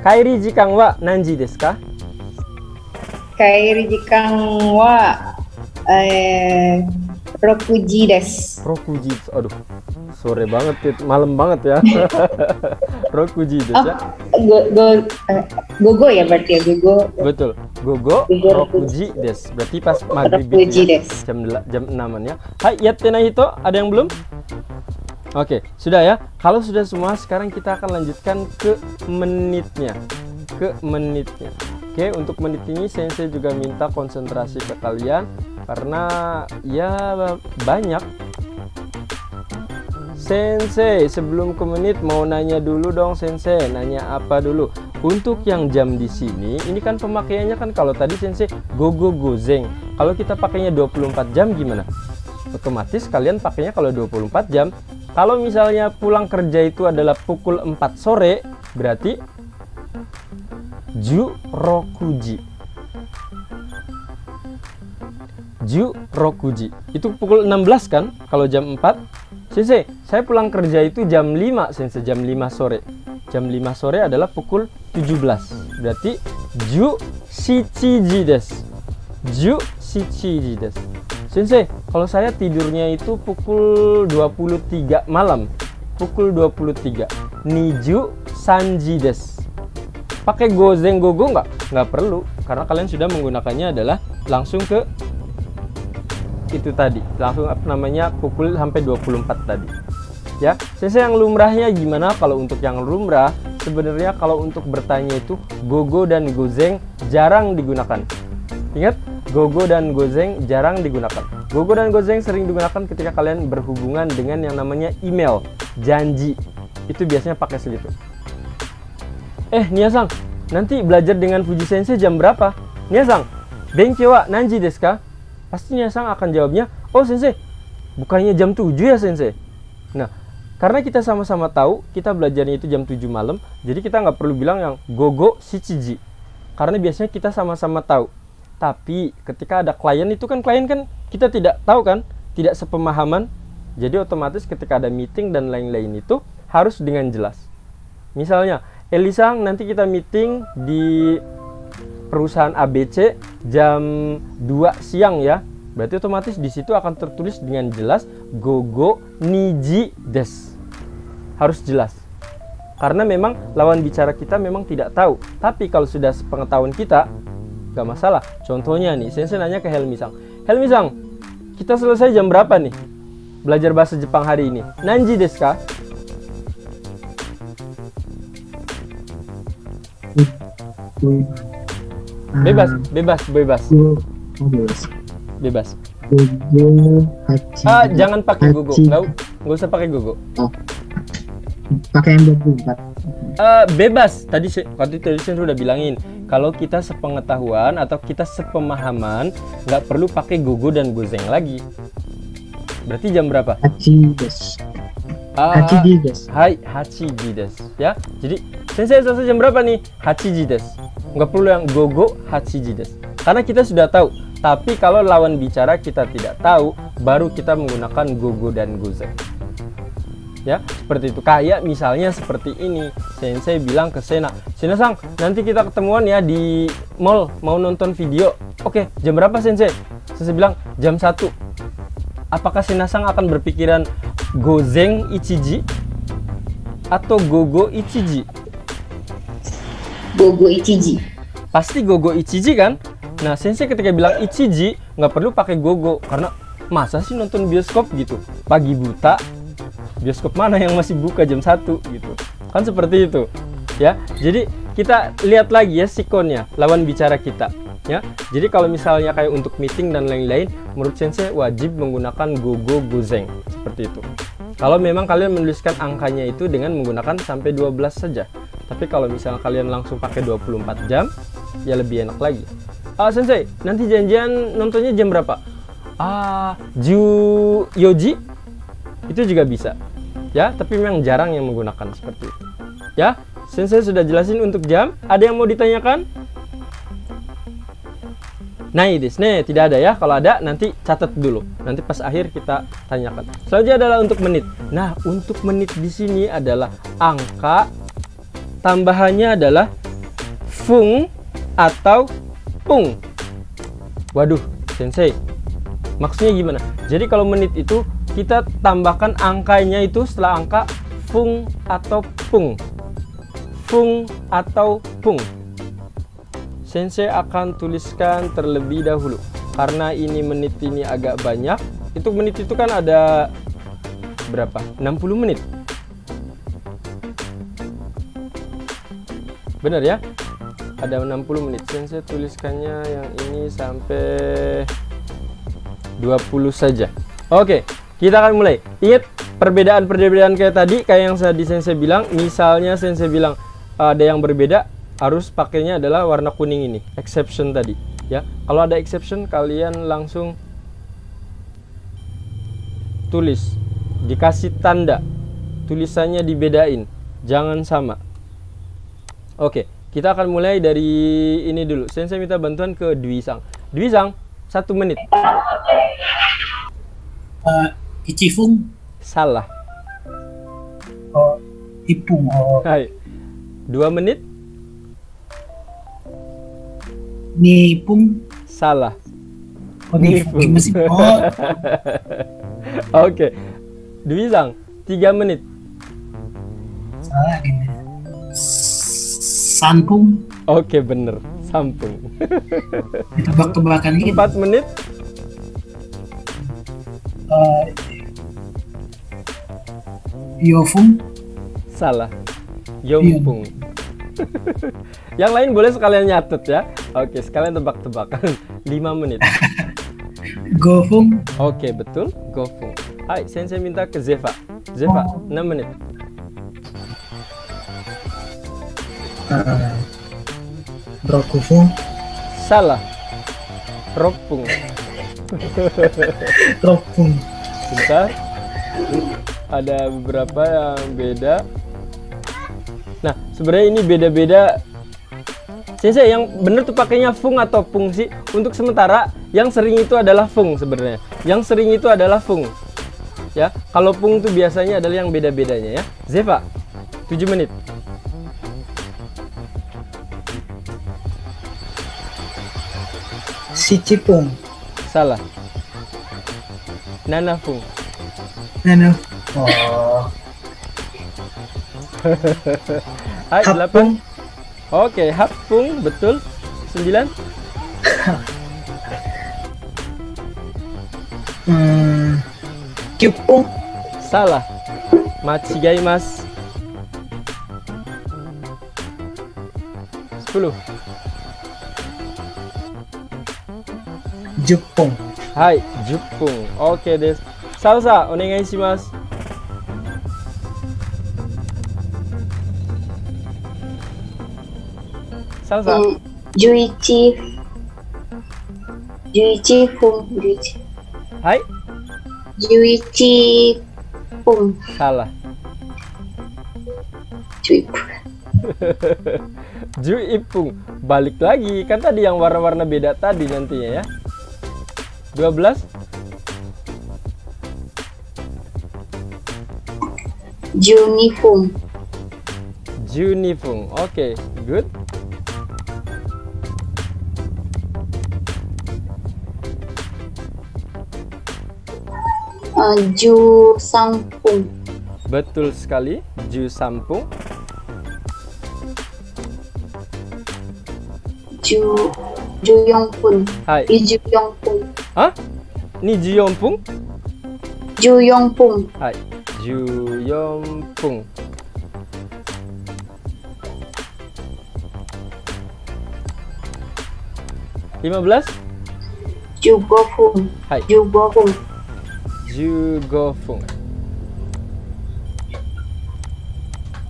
Kairi jikang wa nanji desu ka? Kairi jikang wa rokuji desu. Rokuji. Aduh. Sore banget itu, malam banget ya. Rokuji desu ya. Gogo ya berarti ya, gogo. Betul. Gogo rokuji desu. Berarti pas maghrib ya. Jam 6-an ya. Hai, yatte nai hito ada yang belum? Oke, sudah ya. Kalau sudah semua, sekarang kita akan lanjutkan ke menitnya. Oke, untuk menit ini Sensei juga minta konsentrasi ke kalian karena ya banyak. Sensei, sebelum ke menit mau nanya dulu dong Sensei. Nanya apa dulu? Untuk yang jam di sini, ini kan pemakaiannya kan kalau tadi Sensei gogo gozeng. Kalau kita pakainya 24 jam gimana? Otomatis kalian pakainya kalau 24 jam. Kalau misalnya pulang kerja itu adalah pukul 4 sore, berarti ju rokuji. Itu pukul 16 kan kalau jam 4. Sensei, saya pulang kerja itu jam 5, Sensei, jam 5 sore. Jam 5 sore adalah pukul 17. Berarti ju shichiji desu. Sensei, kalau saya tidurnya itu pukul 23 malam. Pukul 23. Niju sanji desu. Pakai gozeng gogo nggak? Nggak perlu, karena kalian sudah menggunakannya adalah langsung ke itu tadi. Langsung apa namanya pukul sampai 24 tadi. Ya, Sensei yang lumrahnya gimana? Kalau untuk yang lumrah, sebenarnya kalau untuk bertanya itu gogo dan gozeng jarang digunakan. Ingat, gogo dan gozeng jarang digunakan. Gogo dan gozeng sering digunakan ketika kalian berhubungan dengan yang namanya email, janji. Itu biasanya pakai segitu. Nia-sang, nanti belajar dengan Fuji Sensei jam berapa? Nia-sang, benkyou wa nanji desu ka? Pasti Nia-sang akan jawabnya, oh Sensei, bukannya jam 7 ya Sensei? Nah, karena kita sama-sama tahu kita belajarnya itu jam 7 malam, jadi kita nggak perlu bilang yang gogo shichiji. Karena biasanya kita sama-sama tahu. Tapi ketika ada klien itu kan kita tidak tahu kan, tidak sepemahaman. Jadi otomatis ketika ada meeting dan lain-lain itu harus dengan jelas. Misalnya, Elisang nanti kita meeting di perusahaan ABC jam 2 siang ya. Berarti otomatis di situ akan tertulis dengan jelas gogo niji desu. Harus jelas. Karena memang lawan bicara kita memang tidak tahu. Tapi kalau sudah sepengetahuan kita, gak masalah. Contohnya nih, Sensei nanya ke Helmi-sang. Helmi-sang, kita selesai jam berapa nih? Belajar bahasa Jepang hari ini. Nanji desu ka? Bebas. Jangan pakai gogo. Nggak usah pakai gogo. Pakai yang 24. Bebas. Tadi saya sudah bilangin. Kalau kita sepengetahuan atau kita sepemahaman, nggak perlu pakai gogo dan gozeng lagi. Berarti jam berapa? Hachiji desu. Hai, hachiji desu. Ya. Jadi, Sensei selesai jam berapa nih? Hachiji desu. Nggak perlu yang gogo hachiji desu. Karena kita sudah tahu. Tapi kalau lawan bicara kita tidak tahu, baru kita menggunakan gogo dan gozeng. Ya, seperti itu. Kayak misalnya seperti ini. Sensei bilang ke Sena, Sena-sang, nanti kita ketemuan ya di mall, mau nonton video. Oke, jam berapa Sensei? Sensei bilang jam 1. Apakah Sena-sang akan berpikiran gozeng ichiji atau gogo ichiji? Gogo ichiji. Pasti gogo ichiji kan? Nah, Sensei ketika bilang ichiji nggak perlu pakai gogo, karena masa sih nonton bioskop gitu pagi buta, bioskop mana yang masih buka jam 1 gitu kan, seperti itu ya. Jadi kita lihat lagi ya sikonnya, lawan bicara kita ya. Jadi kalau misalnya kayak untuk meeting dan lain-lain, menurut Sensei wajib menggunakan gogo gozeng seperti itu. Kalau memang kalian menuliskan angkanya itu dengan menggunakan sampai 12 saja. Tapi kalau misalnya kalian langsung pakai 24 jam ya lebih enak lagi. Sensei, nanti janjian nontonnya jam berapa? Yoji itu juga bisa ya, tapi memang jarang yang menggunakan seperti itu ya. Sensei sudah jelasin untuk jam. Ada yang mau ditanyakan? Tidak ada ya. Kalau ada nanti catat dulu, nanti pas akhir kita tanyakan. Selanjutnya adalah untuk menit. Nah, untuk menit di sini adalah angka tambahannya adalah fung atau pung. Waduh, Sensei, maksudnya gimana? Jadi kalau menit itu kita tambahkan angkanya itu setelah angka fung atau pung. Fung atau pung. Sensei akan tuliskan terlebih dahulu karena ini menit ini agak banyak. Itu menit itu kan ada berapa? 60 menit. Benar ya? Ada 60 menit. Sensei tuliskannya yang ini sampai 20 saja. Oke, kita akan mulai. Ingat perbedaan-perbedaan kayak tadi, kayak yang tadi Sensei bilang. Misalnya Sensei bilang ada yang berbeda, harus pakainya adalah warna kuning ini, exception tadi ya. Kalau ada exception, kalian langsung tulis, dikasih tanda, tulisannya dibedain, jangan sama. Oke, kita akan mulai dari ini dulu. Sensei minta bantuan ke Dwi-sang. Dwi-sang, 1 menit. Ichifung. Salah. Ipung. Hai. 2 menit. Nipung. Salah. Nipung. Oke. Dwi-sang, 3 menit. Salah gini. Sampung. Oke, bener. Sampung. Tebak-tebakan gitu. 4 menit. Yofung. Salah. Yompung. Yang lain boleh sekalian nyatet ya. Oke, sekalian tebak-tebakan. 5 menit. Gofung. Oke, betul. Gofung. Hai, Sensei minta ke Zeva. Zeva, 6 menit. Rokufung. Salah. Ropung. Ropung. Bentar. Ada beberapa yang beda. Nah, sebenarnya ini beda-beda. Sensei, yang bener tuh pakainya fung atau pung sih? Untuk sementara, yang sering itu adalah fung sebenarnya. Yang sering itu adalah fung. Ya, kalau pung tuh biasanya adalah yang beda-bedanya ya. Zeva, 7 menit. Sichipung. Salah. Nanafung. Nana. Hai, 8. Hapung. Oke, hapung, betul. 9. Kyupung. Salah. Machigaimasu. 10. Jepung. Hai, Jepung. Oke desu. Salsa, onegai shimasu. Salsa. Juichi Fung. Hai. Juichi Fung. Salah. Juipung. Juipung. Balik lagi. Kan tadi yang warna-warna beda tadi nantinya ya. 12. Junifung. Junifung. Oke, good. Ju Sangpung. Betul sekali. Ju Sampung. Ju Yongpun. Hai. Ju Yongpung. Hah? Ni Ju Yongpung? Ju Yongpung. Hai. Ju Yongpung. Lima belas. Ju Gofung. Hai. Ju Gofung. Ju Gofung.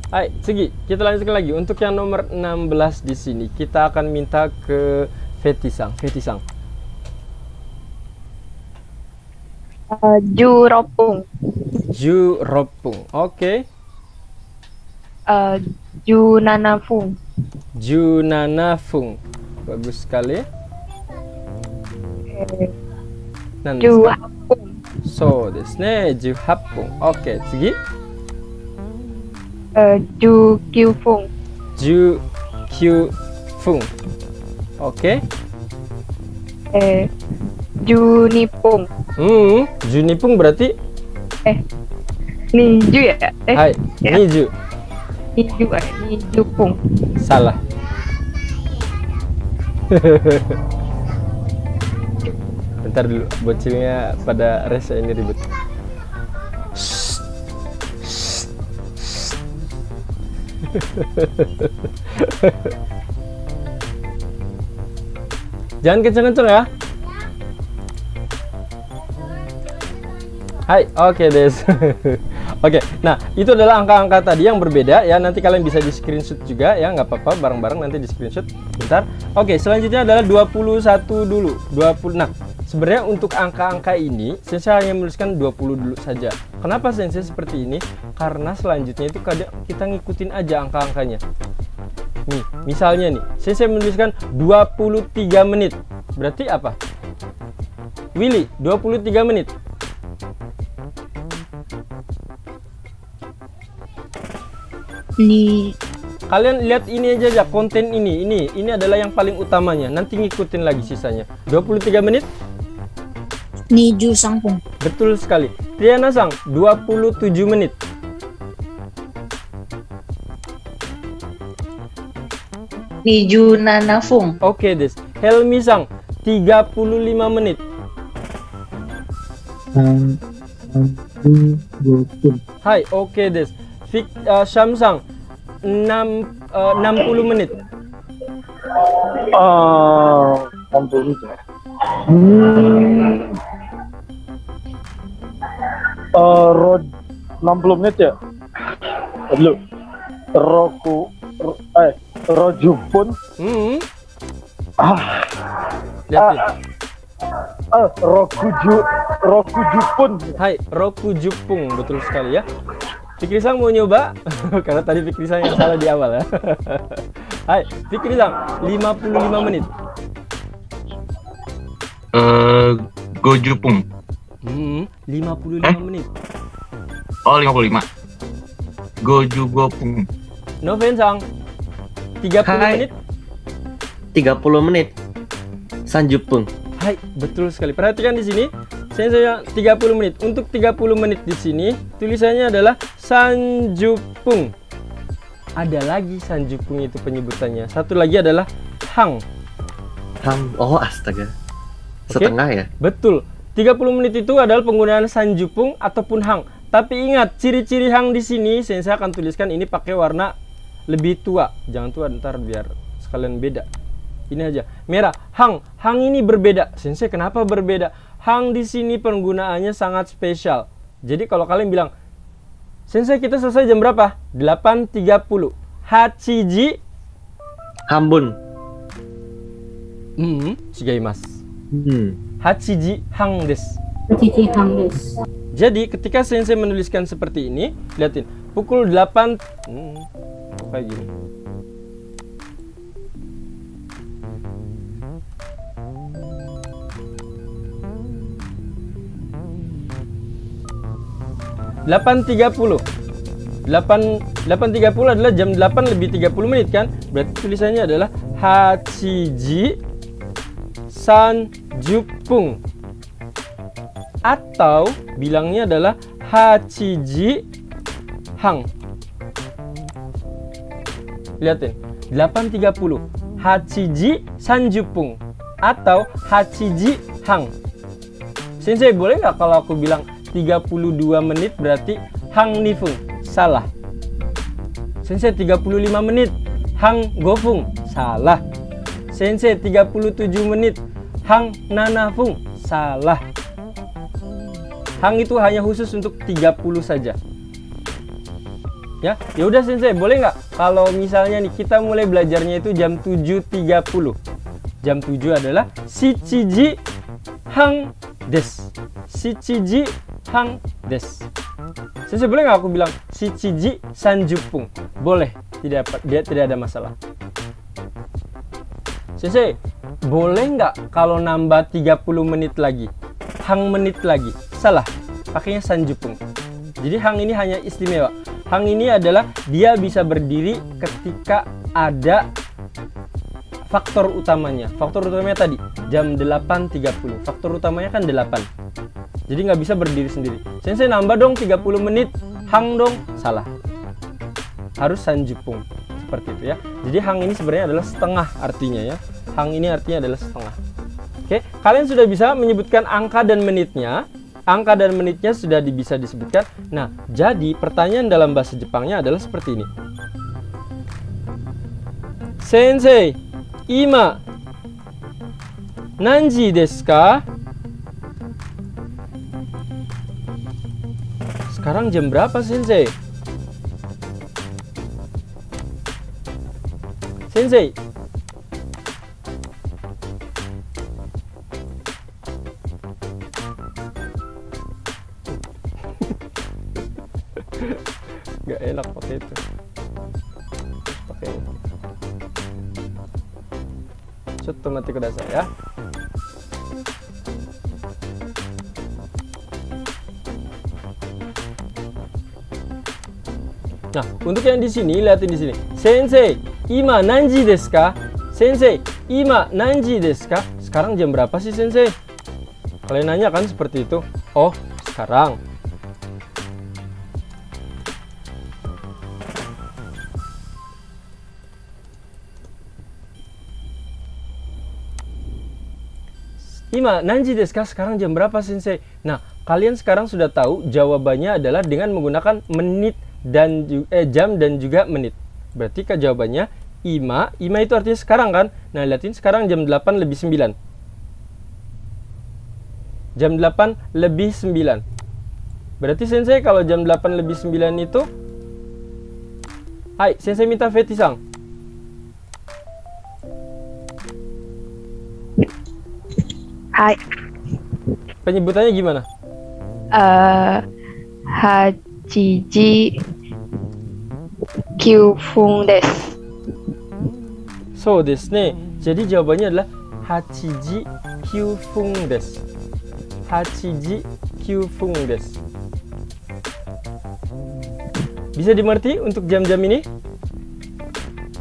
Hai, Segi, kita lanjutkan lagi. Untuk yang nomor 16 di sini, kita akan minta ke Fetisang. Fetisang. Juropung. Juropung. Oke. Junanafung. Junanafung. Bagus sekali. Nan Juhapung. So desu ne. Juhapung. Oke, Segi. Jukyufung. Jukyufung. Oke. Junipung. Junipung berarti Niju ya? Hai, ya. Niju. Nijupung. Salah. Bentar dulu, bocilnya pada rese ini ribut. Jangan kenceng-kenceng ya. Hai, oke des. Oke, nah itu adalah angka-angka tadi yang berbeda ya. Nanti kalian bisa di screenshot juga ya, nggak apa-apa, bareng-bareng nanti di screenshot. Bentar. Oke, selanjutnya adalah 21 dulu. 20. Nah, sebenarnya untuk angka-angka ini saya hanya menuliskan 20 dulu saja. Kenapa saya seperti ini? Karena selanjutnya itu kadang kita ngikutin aja angka-angkanya. Nih, misalnya nih, saya menuliskan 23 menit. Berarti apa? Willy, 23 menit. Ni Kalian lihat ini aja konten ini adalah yang paling utamanya. Nanti ngikutin lagi sisanya. 23 menit. Niju Sangpung. Betul sekali. Triana Sang, 27 menit. Niju Nanafung. Oke, Des. Helmi Sang, 35 menit. Hai, oke, Des. Syamsang 60 menit. 60 menit ya. Rod 60 menit ya. Dulu. Rojupun. Rokujupun. Hai, Rokujupung, betul sekali ya. Fikri Sang mau nyoba? Karena tadi Fikri Sang yang salah di awal ya. Hai, Fikri Sang, 55 menit. Gojupung. 55 menit. Oh, 55. Gojugopung. Noven Sang, 30 menit. 30 menit. Sanjupung. Hai, betul sekali. Perhatikan di sini. Saya 30 menit. Untuk 30 menit di sini tulisannya adalah Sanjupung. Ada lagi Sanjupung itu penyebutannya. Satu lagi adalah Hang. Hang. Oh, astaga. Setengah ya? Betul. 30 menit itu adalah penggunaan Sanjupung ataupun Hang. Tapi ingat, ciri-ciri Hang di sini saya akan tuliskan ini pakai warna lebih tua. Jangan tua, ntar biar sekalian beda. Ini aja. Merah. Hang. Hang ini berbeda. Sensei kenapa berbeda? Hang di sini penggunaannya sangat spesial. Jadi kalau kalian bilang, Sensei kita selesai jam berapa? 8.30. Hachiji. Hambun. Shigaimasu. Hachiji hang desu. Hachiji hang desu. Jadi ketika Sensei menuliskan seperti ini, lihatin. Pukul 8 kayak gini. .30 adalah jam 8 lebih 30 menit kan? Berarti tulisannya adalah Hachiji Sanjupung. Atau bilangnya adalah Hachiji Hang. Lihatin, 8.30 Hachiji Sanjupung atau Hachiji Hang. Sensei, boleh nggak kalau aku bilang 32 menit berarti Hang Nifung? Salah. Sensei, 35 menit Hang Gofung? Salah. Sensei, 37 menit Hang Nanafung? Salah. Hang itu hanya khusus untuk 30 saja. Ya udah Sensei, boleh nggak kalau misalnya nih kita mulai belajarnya itu jam 7.30. Jam 7 adalah Shichiji Hang des. Shichiji Hang des. Sensei, boleh nggak aku bilang Shichiji Sanjupung? Boleh, tidak ada masalah. Sensei, boleh nggak kalau nambah 30 menit lagi? Hang menit lagi? Salah, pakainya Sanjupung. Jadi Hang ini hanya istimewa. Hang ini adalah dia bisa berdiri ketika ada faktor utamanya. Faktor utamanya tadi jam 8.30. Faktor utamanya kan 8. Jadi nggak bisa berdiri sendiri. Sensei, nambah dong 30 menit. Hang dong? Salah. Harus Sanjupung. Seperti itu ya. Jadi Hang ini sebenarnya adalah setengah artinya ya. Hang ini artinya adalah setengah. Oke, kalian sudah bisa menyebutkan angka dan menitnya. Angka dan menitnya sudah bisa disebutkan. Nah, jadi pertanyaan dalam bahasa Jepangnya adalah seperti ini. Sensei, ima nanji desu ka? Sekarang jam berapa, Sensei? Sensei. Gak enak pakai itu. Pakai ini. Cotto matte kudasai ya. Nah, untuk yang di sini, lihatin di sini. Sensei, ima nanji desu ka? Sensei, ima nanji desu ka? Sekarang jam berapa sih, Sensei? Kalian nanya kan seperti itu. Oh, sekarang. Ima nanji desu ka? Sekarang jam berapa, Sensei? Nah, kalian sekarang sudah tahu jawabannya adalah dengan menggunakan menit dan jam dan juga menit. Berarti jawabannya ima. Ima itu artinya sekarang kan? Nah, lihatin sekarang jam 8 lebih 9. Jam 8 lebih 9. Berarti Sensei kalau jam 8 lebih 9 itu, hai, Sensei minta Fetisang. Hai. Penyebutannya gimana? Hachiji Kyufung desu. So desu ne. Jadi jawabannya adalah Hachiji Kyufung desu. Hachiji Kyufung desu. Bisa dimengerti untuk jam-jam ini?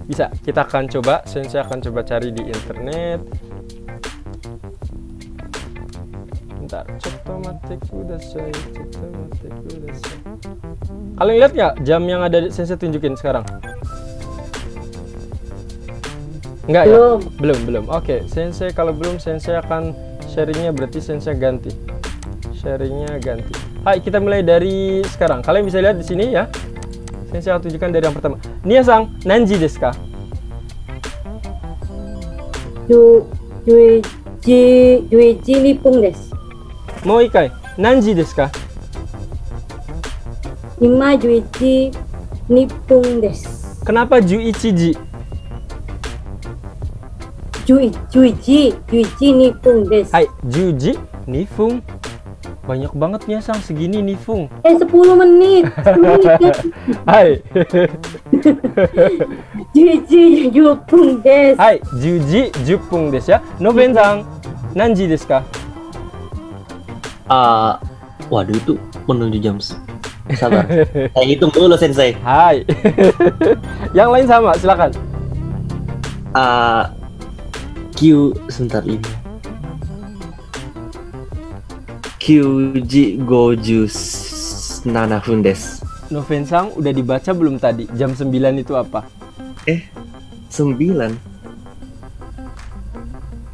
Bisa. Kita akan coba. Sensei akan coba cari di internet. Bentar. Kalian lihat nggak jam yang ada Sensei tunjukin sekarang? Enggak ya? Belum. Oke, Sensei kalau belum, Sensei akan sharingnya, berarti Sensei ganti. Sharingnya ganti. Hai, kita mulai dari sekarang. Kalian bisa lihat di sini ya. Sensei akan tunjukkan dari yang pertama. Nia-san, nanji desu ka? 11分です。もう一回、何時ですか？今11分です。 Kenapa 11 時? 11分です。はい、10時2分。Banyak banget nih Sang, segini nih Fung. 10 menit. 10 menit ya. Hai. Juji Jupung des. Hai, Juji Jupung desu ya. Noben Sang, nanji desu ka? Waduh itu menuju jam. Sabar. Saya hitung dulu Sensei. Hai. Yang lain sama, silakan. Q sebentar ini. Kyuji goju nana fun desu. Noven Sang udah dibaca belum tadi? Jam 9 itu apa? 9.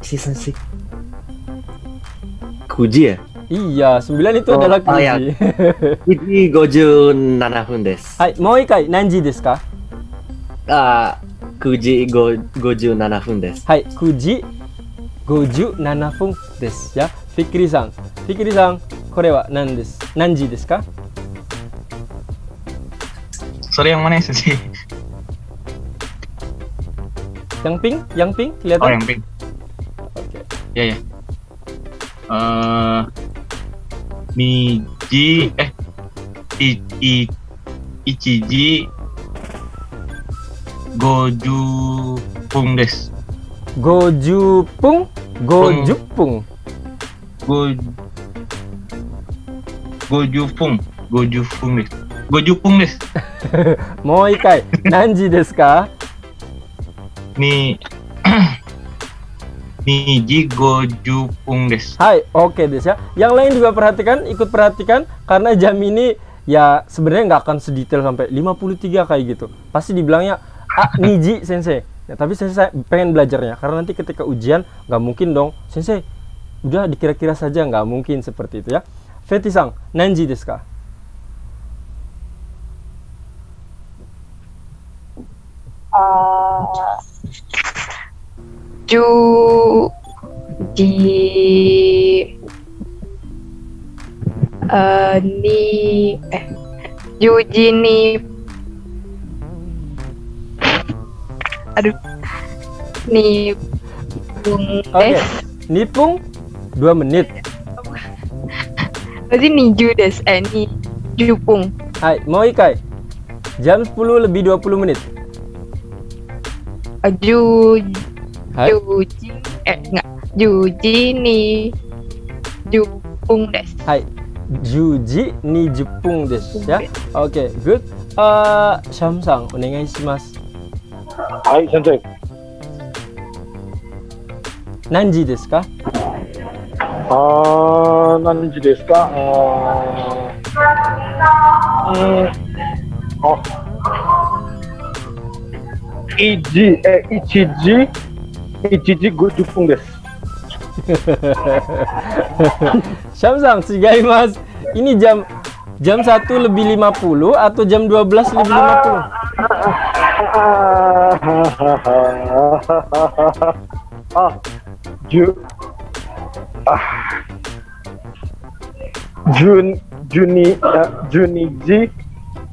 Season 6. Kuji ya? Iya, 9 itu adalah Kuji. Ya. Kuji goju nana fun desu. Hai, mau ikai nanji desu ka? Kuji goju nana fun desu. Hai, Kuji goju nana fun desu ya. Fikri-san, kore wa nanji desu ka? Sorry, yang mana sih? Yang pink, kelihatan? Oh, yang pink. Oke. Ya. Niji, Ichiji, Goju Pung desu. Gojupung. Gojupung desu. Gojupung desu. Mau ikai nanji desu ka? Niji Gojupung desu. Hai, oke desu ya. Yang lain juga ikut perhatikan karena jam ini ya sebenarnya nggak akan sedetail sampai 53 kayak gitu. Pasti dibilangnya Niji Sensei. Ya, tapi Sensei pengen belajarnya karena nanti ketika ujian nggak mungkin dong Sensei udah dikira-kira saja, nggak mungkin seperti itu ya. Feti-san, nanji desu ka? Juji ni Oke, nipung 2 menit. Berarti niju des, ni jupung. Hai, mau ikai jam 10 lebih 20 menit. Hai. Juji ni jupung des. Hai, Juji ni Jepung desu ya. Oke, good. Sham-san, onegai shimasu. Hai, Sensei. Nanji desu ka? Nanji desu ka? Ichiji Gojupung desu. Sham-san, shigaimasu. Ini jam 1 lebih 50 atau jam 12 lebih 50? Juniji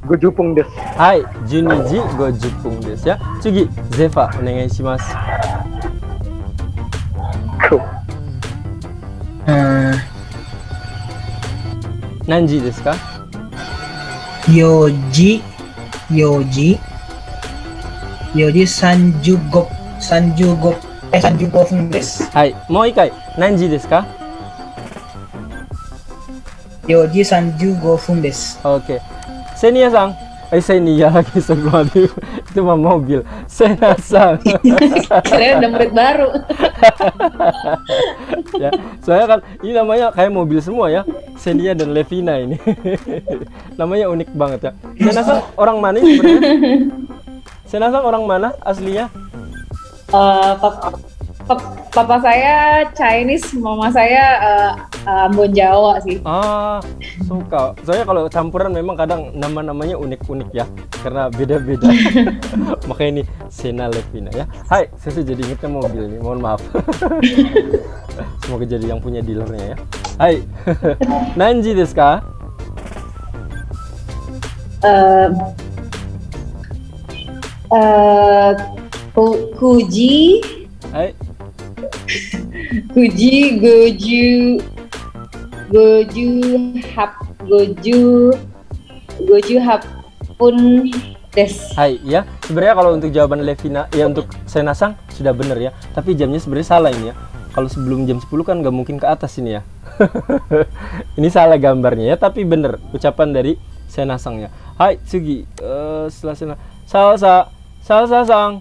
Gojupung desu. Hai, Juniji Gojupung desu ya. Tsugi, Zefa, onegai shimasu. Nanji desu ka? Yoji Sanjugo desu. Hai, mau ikai nanji desu ka? Yoji Sanjugo desu. Oke. Senia-san. Senia lagi sesuatu. Itu mah mobil. Sena-san. Kalian udah murid baru. Ya, soalnya kan ini namanya kayak mobil semua ya. Senia dan Levina ini. Namanya unik banget ya. Sena-san orang mana ini sebenarnya? Sena-san orang mana aslinya? Papa saya Chinese, mama saya Ambon Jawa sih. Suka. Soalnya kalau campuran memang kadang nama-namanya unik-unik ya, karena beda-beda. Makanya ini Sena Levina ya. Hai, saya jadi ingetnya mobil ini. Mohon maaf. Semoga jadi yang punya dealernya ya. Hai. Nanji desu ka? Kuji. Hai. Kuji Goju Goju hapun desu. Hai, ya. Sebenarnya kalau untuk jawaban Levina, ya untuk Senasang sudah benar ya. Tapi jamnya sebenarnya salah ini ya. Kalau sebelum jam 10 kan nggak mungkin ke atas ini ya. Ini salah gambarnya ya, tapi benar ucapan dari Senasangnya. Hai, Tsugi. Setelah Salsa-sang.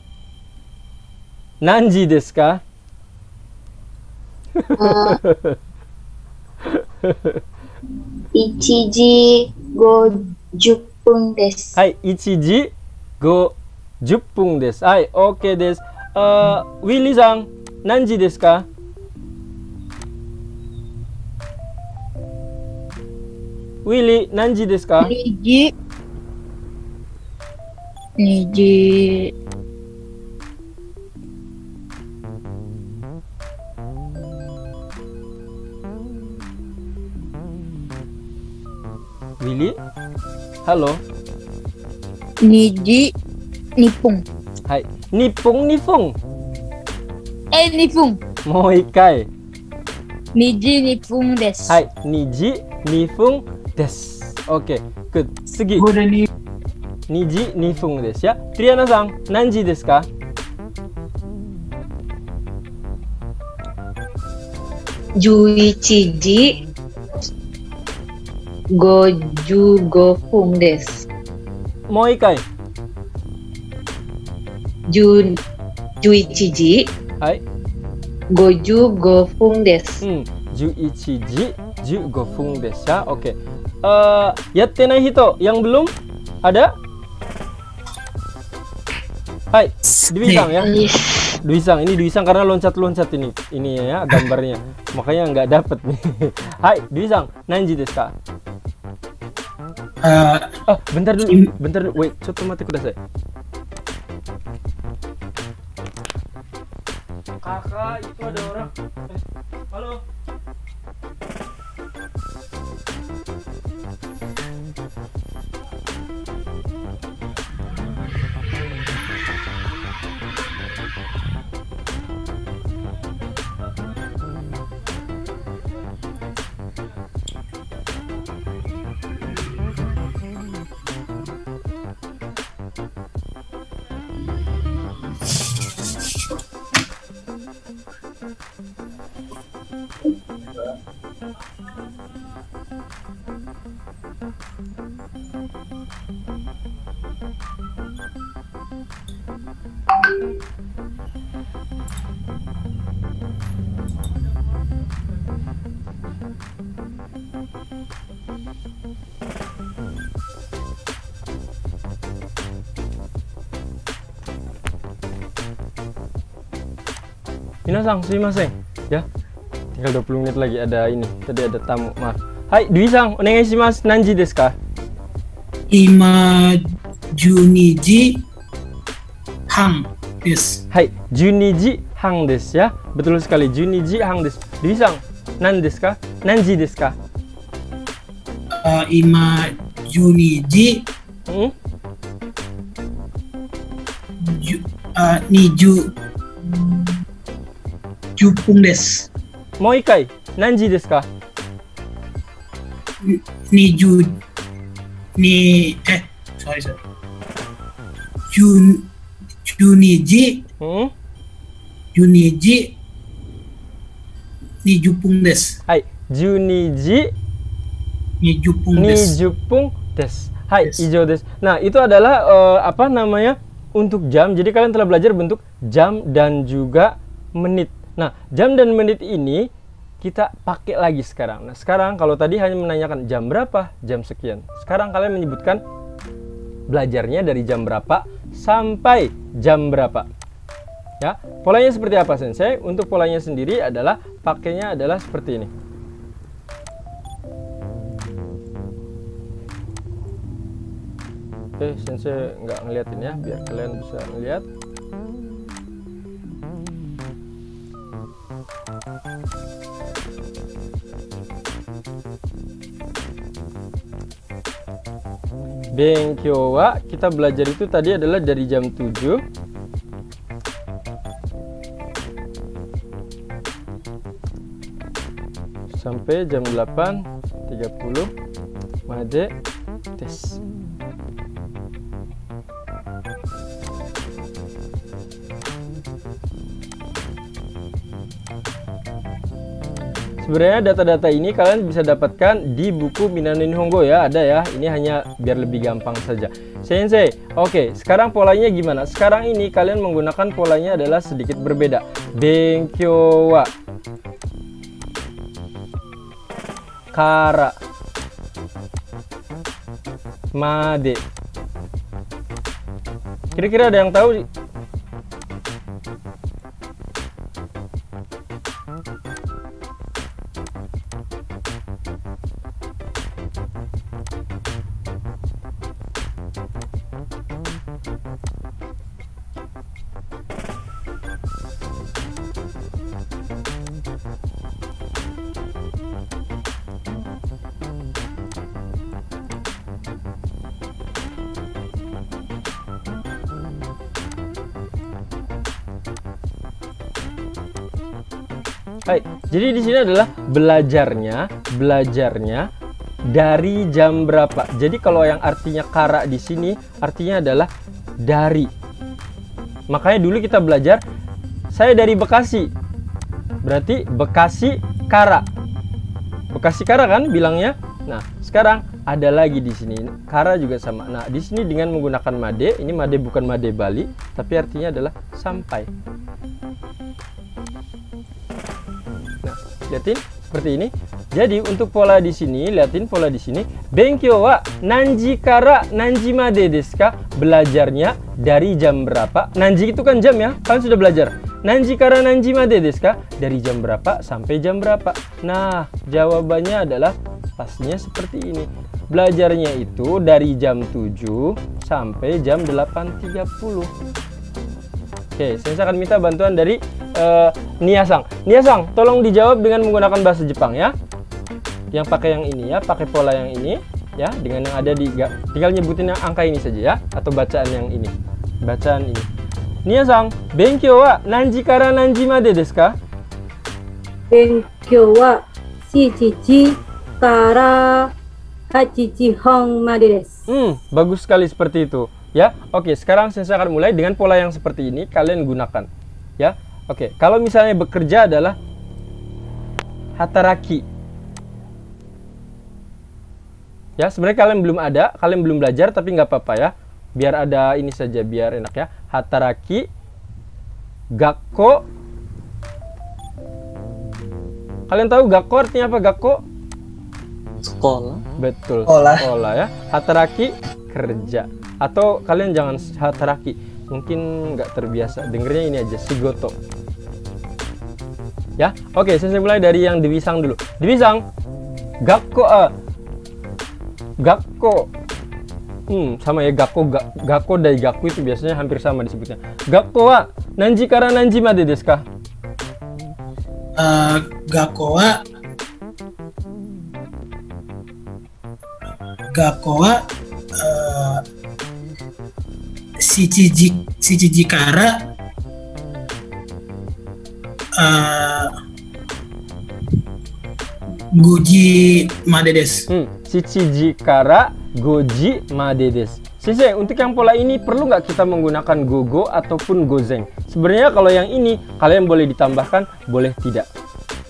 Nanji desu ka? Ichiji go 10分です。はい、1時5、10分です。はい、OK です。ウィリーさん、何時ですか？ウィリー、何時ですか？ 2時ウィリー、Halo。2時日本。はい、日本。日本。もう一回。2時日本です。はい、2時2分です。OK、good。次。2時2分ですya。トリアナさん、何時ですか？11時55分です。もう一回。11時はい55分です。11時15分ですya. Oke. Yatte nai hito yang belum ada? Hai, Dwi Sang ya. Dwi Sang, ini Dwi Sang karena loncat-loncat ini ya gambarnya. Makanya nggak dapet nih. Hai, Dwi Sang, nanji desu ka? Bentar dulu. Wait, coba mati kudasai. Kakak, itu ada orang. Halo. Minasang, sumimasen. Ya, tinggal 20 menit lagi ada ini. Tadi ada tamu, maaf. Hai, Dwi Sang, onegai shimasu. Nanji desu ka? 今12時半です。はい、12時半ですya. Betul sekali, 12時半です。Dwi Sang, nan desu ka? Nanji desu ka? 今12時20分です。もう一回、何時ですか？12時20分です。はい、12時20分です。20分です。Hai, hijau des. Nah, itu adalah apa namanya? Untuk jam. Jadi kalian telah belajar bentuk jam dan juga menit. Nah, jam dan menit ini kita pakai lagi sekarang. Nah, sekarang kalau tadi hanya menanyakan jam berapa, jam sekian. Sekarang kalian menyebutkan belajarnya dari jam berapa sampai jam berapa. Ya, polanya seperti apa, Sensei? Untuk polanya sendiri adalah pakainya adalah seperti ini. Oke, Sensei nggak ngeliatin ya, biar kalian bisa ngeliat. Benkyou wa, kita belajar itu tadi adalah dari jam 7 . sampai jam 8.30 made des. Sebenarnya data-data ini kalian bisa dapatkan di buku Minano Nihongo ya, ada ya. Ini hanya biar lebih gampang saja. Sensei, oke, sekarang polanya gimana? Sekarang ini kalian menggunakan polanya adalah sedikit berbeda. Benkyou wa kara made. Kira-kira ada yang tahu? Hai, jadi di sini adalah belajarnya dari jam berapa. Jadi kalau yang artinya kara di sini artinya adalah dari. Makanya dulu kita belajar saya dari Bekasi. Berarti Bekasi kara. Bekasi kara kan bilangnya. Nah, sekarang ada lagi di sini. Kara juga sama. Nah, di sini dengan menggunakan made, ini made bukan made Bali, tapi artinya adalah sampai. Lihatin seperti ini. Jadi untuk pola di sini, lihatin pola di sini. Benkyou wa nanji kara nanji made desu ka? Belajarnya dari jam berapa? Nanji itu kan jam ya. Kalian sudah belajar. Nanji kara nanji made desu ka? Dari jam berapa sampai jam berapa? Nah, jawabannya adalah pastinya seperti ini. Belajarnya itu dari jam 7 sampai jam 8.30. Oke, saya akan minta bantuan dari Nia-sang. Nia-sang, tolong dijawab dengan menggunakan bahasa Jepang ya. Yang pakai yang ini ya, pakai pola yang ini ya, dengan yang ada di, tinggal nyebutin yang angka ini saja ya, atau bacaan yang ini. Bacaan ini. Nia-sang, benkyou wa nanji kara nanji made desu ka? Benkyou wa 7時から8時半までです。Bagus sekali seperti itu. Ya, oke. Sekarang saya akan mulai dengan pola yang seperti ini. Kalian gunakan, ya. Oke. Kalau misalnya bekerja adalah hataraki. Ya, sebenarnya kalian belum ada, kalian belum belajar, tapi nggak apa-apa ya. Biar ada ini saja, biar enak ya. Hataraki, gakko. Kalian tahu gakko artinya apa? Gakko? Sekolah. Betul. Sekolah. Sekolah ya. Hataraki, kerja. Atau kalian jangan hataraki, mungkin nggak terbiasa dengernya ini aja, shigoto ya. Oke, saya mulai dari yang Dewi-sang dulu. Dewi-sang, gakko sama ya, gakko dan gakku itu biasanya hampir sama disebutnya. Gakko wa nanji kara nanji made desu ka? Gakko wa 7時から5時までです。7時から5時までです。Sensei, untuk yang pola ini perlu nggak kita menggunakan gogo ataupun gozeng? Sebenarnya kalau yang ini kalian boleh ditambahkan, boleh tidak.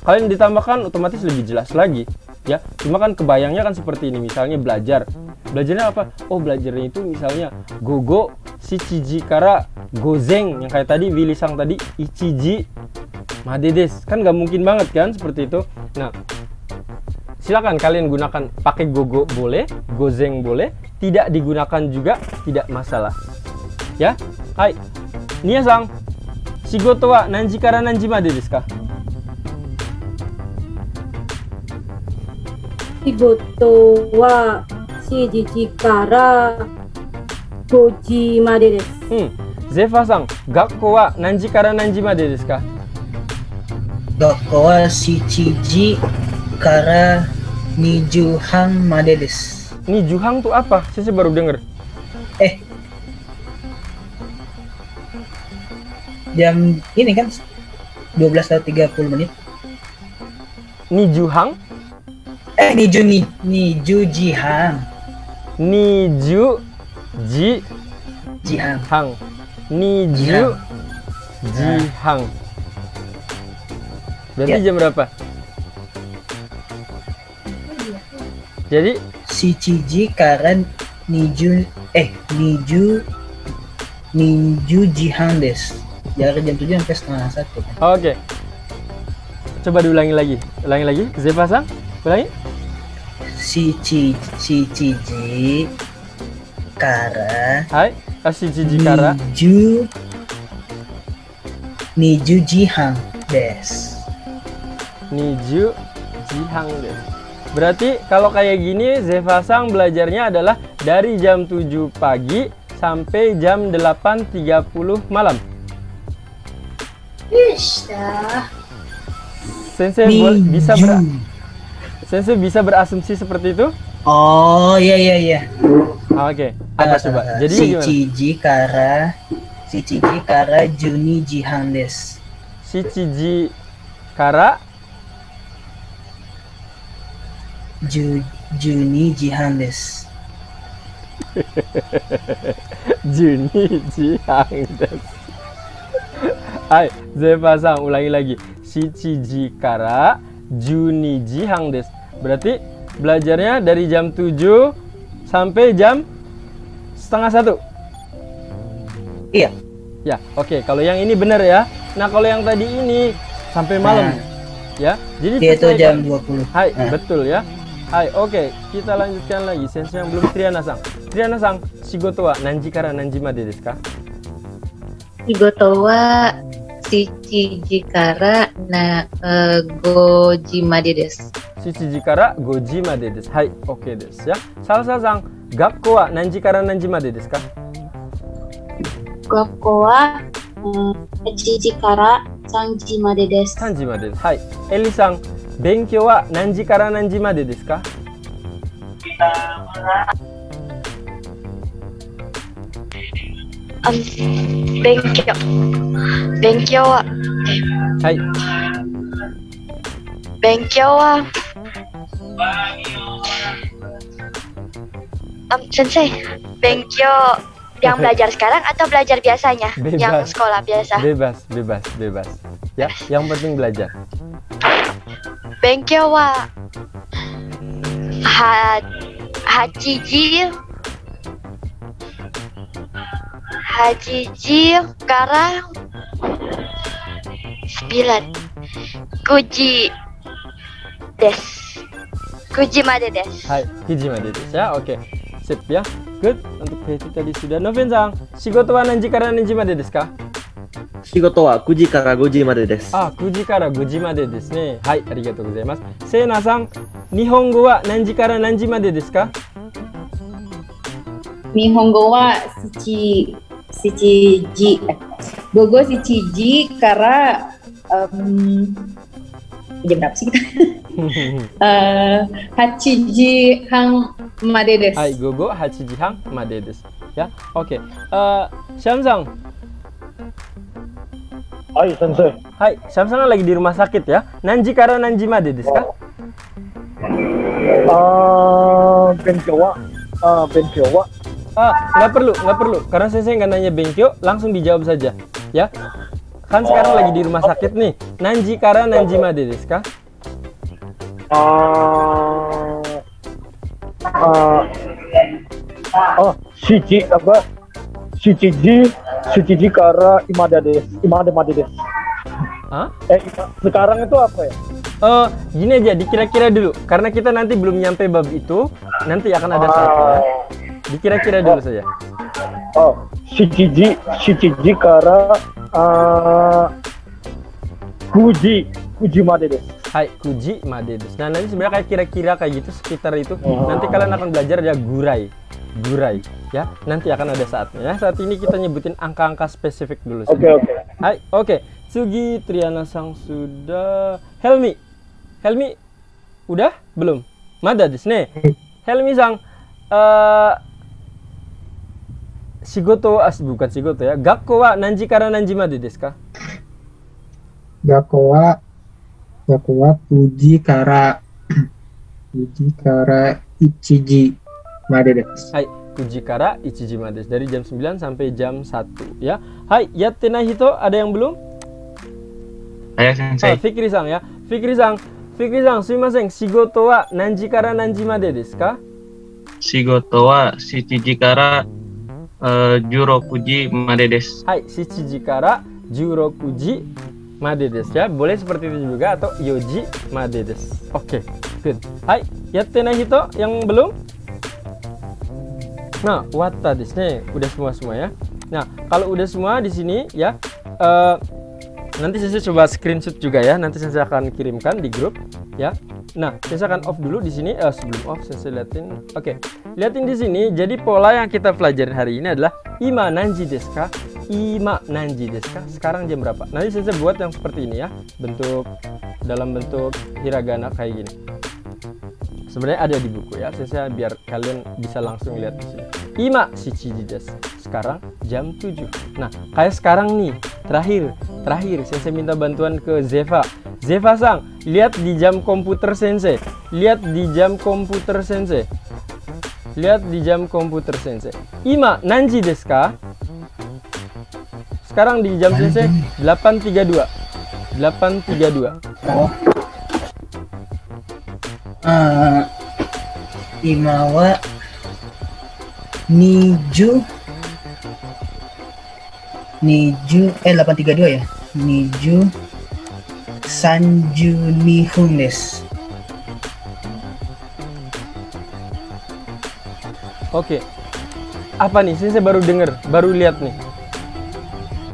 Kalian ditambahkan otomatis lebih jelas lagi ya. Cuma kan kebayangnya kan seperti ini, misalnya belajar. Belajarnya apa? Oh, belajarnya itu misalnya gogo shichiji kara gozeng, yang kayak tadi Willy-sang tadi ichiji made desu. Kan nggak mungkin banget kan seperti itu. Nah, silakan kalian gunakan, pakai gogo boleh, gozeng boleh, tidak digunakan juga tidak masalah. Ya. Hai. Nia-sang, shigoto wa nanji kara nanji made desu ka? Shigoto wa 7時から5時までです。ゼファーさん、学校は何時から何時までですか？学校は7時から2時半までです。 2時半 tuh apa? Saya baru dengar. Jam ini kan 12:30 menit. Nijuhang. Niju Jihang. Niju Jihang. Hang. Niju Jihang. Berarti Ya. jam berapa? Jadi Shichiji kara Niju Jihang desu. Dari jam 7 sampai setengah 1. oke. Coba diulangi lagi. Ulangi lagi. Zefa-san, ulangi. Shichiji kara Hai. Shichiji kara Niju Jihang desu. Niju Jihang desu. Berarti kalau kayak gini Zefa-san belajarnya adalah dari jam 7 pagi sampai jam 8.30 malam. Sensei Sensei bisa berasumsi seperti itu? Oh iya. Oke. Apa coba? Jadi gimana? Shichiji kara Juni Jihang desu. Shichiji kara Juni Jihang desu. Juni Jihang desu. Hai, Zefa-san ulangi lagi. Shichiji kara Juni Jihang desu. Berarti belajarnya dari jam 7 sampai jam setengah 1. Iya. Ya, oke. Kalau yang ini benar ya. Nah, kalau yang tadi ini sampai malam. Ya. Jadi Itu jam 20. Hai, betul ya. Hai, oke. Kita lanjutkan lagi. Sensei yang belum. Triana-san. Triana-san, shigoto wa nanji kara nanji made desu ka? Shigoto wa shichiji kara 5時までです。7時から5時までです。はい、OK ですよ。Salsa-san、学校は何時から何時までですか？学校は8時から3時までです。3時までです。はい。Eli-さん、勉強は何時から何時までですか？勉強ははい。勉強はSensei, bengkyo yang belajar sekarang atau belajar biasanya? Yang sekolah biasa? Bebas. Ya, yang penting belajar. Bengkyo wa hachiji kara 9 9desu. 9時までです。はい、9時までですya. Oke. Sip ya. Good. Untuk PT tadi sudah. Noven-san, shigoto wa nanji kara nanji made desu ka? Shigoto wa 9時から5時までです。あ、9時から5時までですね。はい、ありがとうございます。せいなさん、日本語は何時から何時までですか？日本語は7時、午後7時から、jam berapa sih kita? 8時半までです。はい、午後8時半までです。Ya, oke. Syamさん。はい、先生。はい、Syamさんlagi di rumah sakit ya. Nanji kara nanji made desu ka? Benkyo wa. Nggak perlu. Karena saya nggak nanya benkyo, langsung dijawab saja. Ya. Kan sekarang lagi di rumah sakit nih. Nanji kara nanji made desu ka? Shichiji kara imade made desu. Hah? Sekarang itu apa ya? Gini aja, dikira-kira dulu. Karena kita nanti belum nyampe bab itu, nanti akan ada saatnya. Dikira-kira dulu saja. Shichiji kara kuji made desu. Hai, kuji made desu. Nah, nanti sebenarnya kayak kira-kira kayak gitu sekitar itu. Nanti kalian akan belajar ya gurai. Ya, nanti akan ada saatnya. Ya, saat ini kita nyebutin angka-angka spesifik dulu. Oke. Hai, oke. Sugi, Triana-sang sudah. Helmi, udah? Belum? Mada desu ne. Helmi-sang, bukan shigoto ya. Gakko wa nanji kara nanji made desu ka? Gakko wa Doko wa Fuji kara Fuji kara Ichiji made desu. Hai, Fujikara Ichijima desu. Dari jam 9 sampai jam 1 ya. Hai, yatte nai hito, ada yang belum? Saya sensei. Fikri-san ya. Fikri-san, sumimasen. Shigoto wa nanji kara nanji made desu ka? Shigoto wa 7時から16時までです。Hai, 7 kara 16 ji made desu ya. Boleh seperti itu juga atau yoji made desu. Oke, good. Hai, yatte nai hito yang belum? Nah, watta desu ne. Udah semua ya. Nah, kalau udah semua di sini ya, nanti saya coba screenshot juga ya. Nanti saya akan kirimkan di grup ya. Nah, saya akan off dulu di sini. Sebelum off saya liatin. Oke, liatin di sini. Jadi pola yang kita pelajarin hari ini adalah ima nanji desu ka? Ima nanji desu ka? Sekarang jam berapa? Nanti saya buat yang seperti ini ya. Dalam bentuk hiragana kayak gini. Sebenarnya ada di buku ya. Saya biar kalian bisa langsung lihat di sini. Ima shichiji desu. Sekarang jam 7. Nah, kayak sekarang nih. Terakhir saya minta bantuan ke Zeva. Zeva-san, lihat di jam komputer sensei. Lihat di jam komputer sensei. Ima nanji desu ka? Sekarang di jam sensei 8.32. 8.32. Oh. Ima wa niju 8.32 ya. Niju 32 分です。 Oke. Apa nih? Saya baru dengar, baru lihat nih.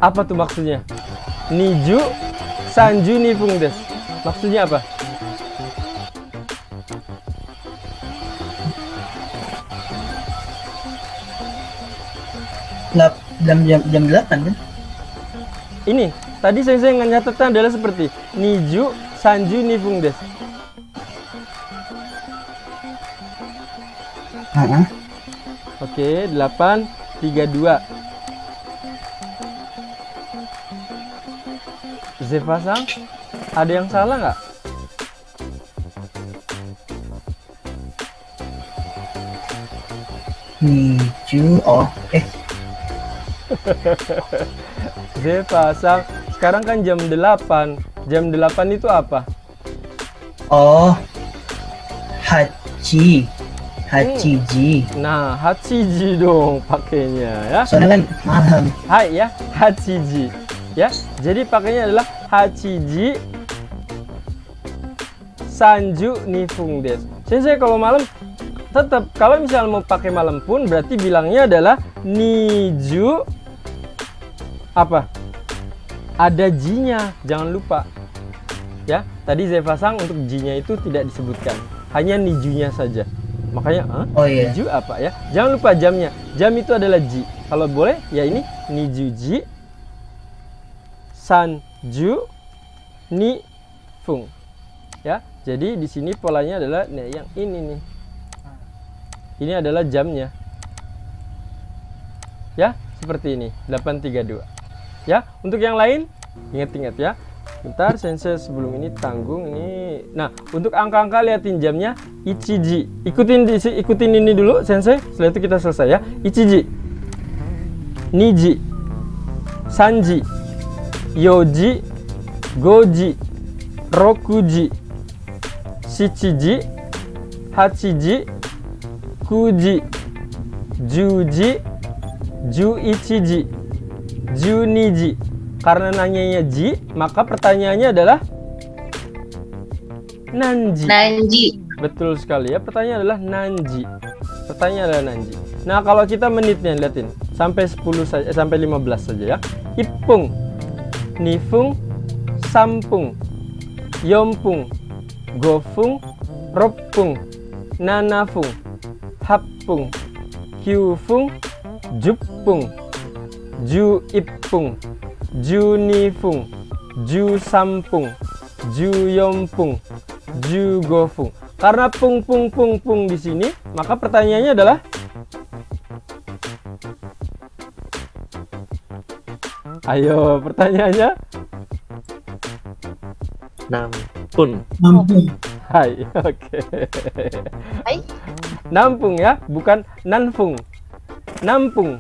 Apa tuh maksudnya? Niju sanju nifung desu. Maksudnya apa? Jam 8 kan? Ini tadi saya nyatetnya adalah seperti niju sanju nifung desu. Oke, 8.32. Zeva-san, ada yang salah nggak? Niju, Zeva-san, sekarang kan jam 8. Jam 8 itu apa? Oh, Hachiji. Nah, Hachiji dong pakainya ya. Soalnya kan malam. Hai ya, Hachiji. Ya, jadi pakainya adalah Hachiji sanju nifung desu. Sensei kalau malam tetap, kalau misalnya mau pakai malam pun berarti bilangnya adalah niju apa? Ada ji-nya, jangan lupa. Ya, tadi Zeva-san untuk ji-nya itu tidak disebutkan, hanya nijunya saja. Makanya, niju apa ya? Jangan lupa jamnya. Jam itu adalah ji. Kalau boleh, ya ini nijuji sanju nifung. Ya, jadi di sini polanya adalah yang ini nih. Ini adalah jamnya. Ya, seperti ini, 8.32. Ya, untuk yang lain ingat-ingat ya. Bentar, sensei sebelum ini tanggung ini. Nah, untuk angka-angka liatin jamnya. Ichiji. Ikutin ini dulu sensei. Setelah itu kita selesai ya. Ichiji, niji, sanji, yoji, goji, rokuji, shichiji, hachiji, kuji, juji, juichiji, juniji. Karena nanyanya ji, maka pertanyaannya adalah nanji. Betul sekali ya, pertanyaan adalah nanji. Nah, kalau kita menitnya liatin sampai 10 saja, sampai 15 saja ya. Ipung, nifung, sampung, yompung, gofung, roppung, nanafung, happung, kyufung, juppung, juipung, junifung, jusampung, juyompung, jugofung. Karena pung di sini, maka pertanyaannya adalah ayo pertanyaannya 6 Pun. Nampung. Hai, oke. Hai. Nampung ya, bukan nanfung. Nampung.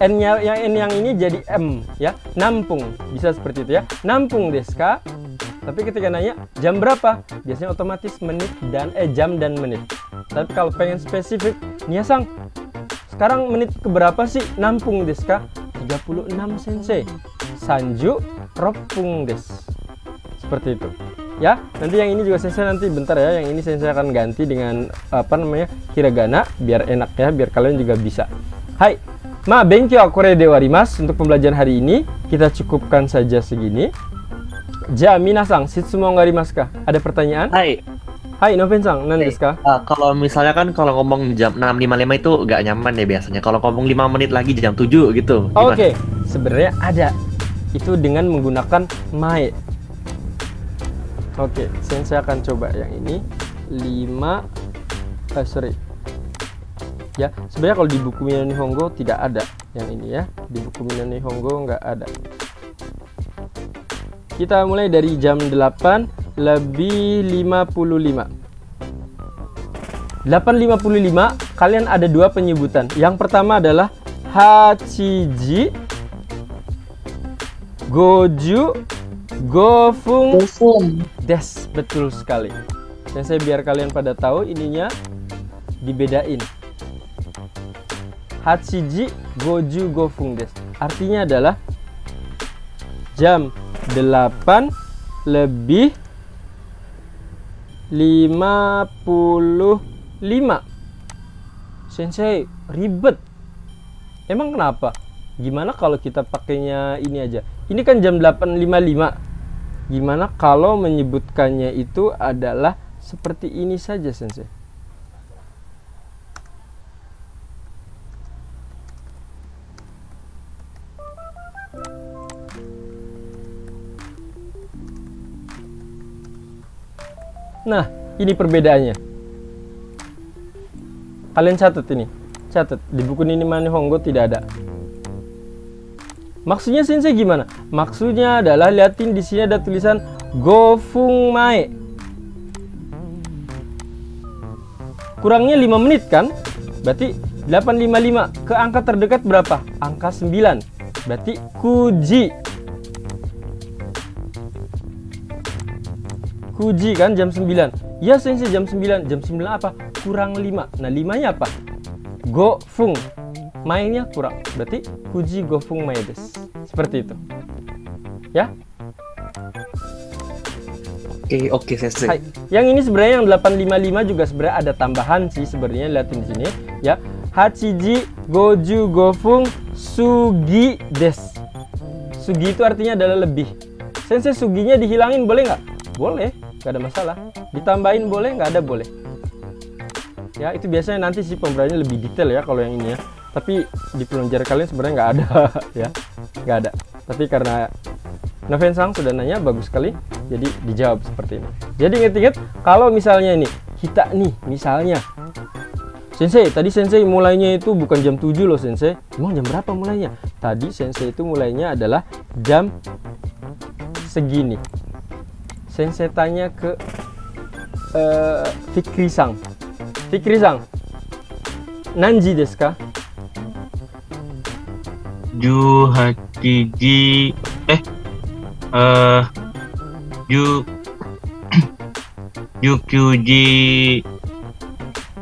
N-nya yang ini jadi M ya. Nampung. Bisa seperti itu ya. Nampung desu ka? Tapi ketika nanya jam berapa? Biasanya otomatis menit dan jam dan menit. Tapi kalau pengen spesifik, Nia-sang, sekarang menit keberapa sih? Nampung desu ka? 36 sensei. Sanju roppung desu. Seperti itu. Ya, nanti yang ini juga sensei nanti bentar ya. Yang ini sensei akan ganti dengan apa namanya? Hiragana biar enak ya, biar kalian juga bisa. Hai. Benkyou wa kore de warimasu. Untuk pembelajaran hari ini kita cukupkan saja segini. Ja, minasang, shitsumon ga arimasu ka? Ada pertanyaan? Hai. Hai, Noven-san, nan desu ka? Kalau misalnya kan kalau ngomong jam 6.55 itu nggak nyaman ya biasanya. Kalau ngomong 5 menit lagi jam 7 gitu. Oke, sebenarnya ada. Itu dengan menggunakan mae. Oke, saya akan coba yang ini. 5 ya, sebenarnya kalau di buku Minano Nihongo tidak ada yang ini ya. Di buku Minano Nihongo nggak ada. Kita mulai dari jam 8 lebih 55. 8.55 kalian ada dua penyebutan. Yang pertama adalah hachiji goju gofung des. Betul sekali. Dan saya biar kalian pada tahu ininya dibedain. Hachiji goju gofung des. Artinya adalah jam 8 lebih 55. Sensei, ribet. Emang kenapa? Gimana kalau kita pakainya ini aja? Ini kan jam 8.55. Gimana kalau menyebutkannya itu adalah seperti ini saja, Sensei? Nah, ini perbedaannya. Kalian catat ini. Catat. Di buku Minano Nihongo tidak ada. Maksudnya Sensei gimana? Maksudnya adalah liatin di sini ada tulisan gofung mae. Kurangnya 5 menit kan? Berarti 8.55. Ke angka terdekat berapa? Angka 9. Berarti kuji. Kuji kan jam 9. Ya Sensei jam 9. Jam 9 apa? Kurang 5. Nah 5-nya apa? Gofung. Mainnya kurang. Berarti kuji gofung mae desu. Seperti itu. Ya. Oke Sensei. Hai. Yang ini sebenarnya yang 855 juga sebenarnya ada tambahan sih sebenarnya, lihatin di sini ya. Hachiji goju gofung sugi des. Sugi itu artinya adalah lebih. Sensei suginya dihilangin boleh nggak? Boleh, nggak ada masalah. Ditambahin boleh, nggak ada boleh. Ya itu biasanya nanti sih pembelajarannya lebih detail ya kalau yang ini ya. Tapi di pelajaran kalian sebenarnya nggak ada ya, nggak ada. Tapi karena Noven-san sudah nanya bagus sekali, jadi dijawab seperti ini. Jadi ingat-ingat kalau misalnya ini kita nih misalnya, Sensei tadi Sensei mulainya itu bukan jam 7 loh Sensei. Emang jam berapa mulainya? Tadi Sensei itu mulainya adalah jam segini. Sensei tanya ke Fikri-san. Fikri-san, nanji desu ka? 18 19時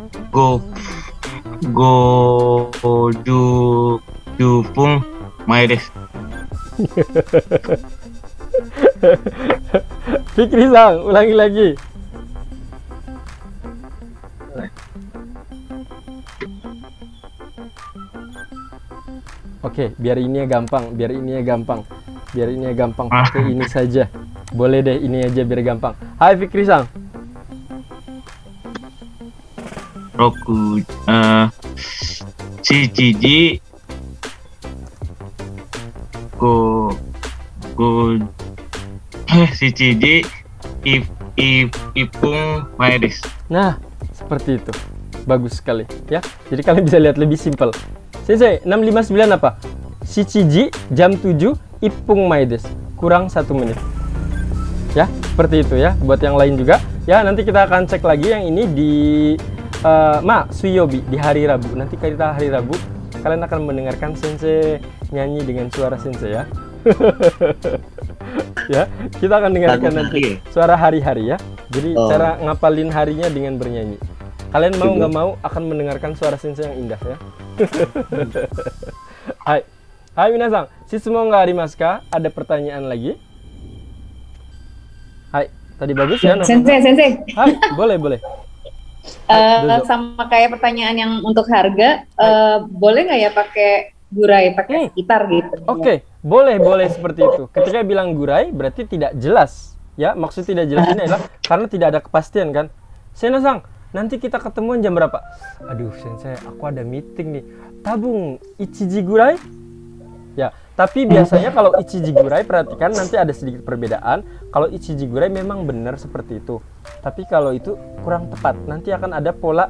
50分前です。Fikri-san, ulangi lagi. Oke, biar ini gampang, pakai ini saja. Boleh deh, ini aja biar gampang. Hai Fikri-san. Roku, 7時7時1分前です。 Nah, seperti itu. Bagus sekali ya. Jadi kalian bisa lihat lebih simpel. Sensei, 659 apa? Shichiji jam 7 ipung mae desu. Kurang 1 menit. Ya, seperti itu ya. Buat yang lain juga. Ya, nanti kita akan cek lagi yang ini di Suiyobi di hari Rabu. Nanti kita hari Rabu kalian akan mendengarkan Sensei nyanyi dengan suara Sensei ya. Ya, kita akan dengarkan nanti suara hari-hari ya. Jadi cara ngapalin harinya dengan bernyanyi. Kalian mau nggak mau akan mendengarkan suara Sensei yang indah ya. Hai, hai minasang, shitsumoun ga arimasu ka? Ada pertanyaan lagi? Hai, tadi bagus ya? Sensei. Hai, boleh. Sama kayak pertanyaan yang untuk harga, boleh nggak ya pakai gurai, pakai sekitar gitu? Oke, boleh seperti itu. Ketika bilang gurai berarti tidak jelas, ya. Maksud tidak jelas ini adalah karena tidak ada kepastian kan. Sena-sang, nanti kita ketemuan jam berapa? Aduh, Sensei, aku ada meeting nih. Tabung ichiji gurai? Ya, tapi biasanya kalau ichiji gurai, perhatikan nanti ada sedikit perbedaan. Kalau ichiji gurai memang benar seperti itu. Tapi kalau itu kurang tepat. Nanti akan ada pola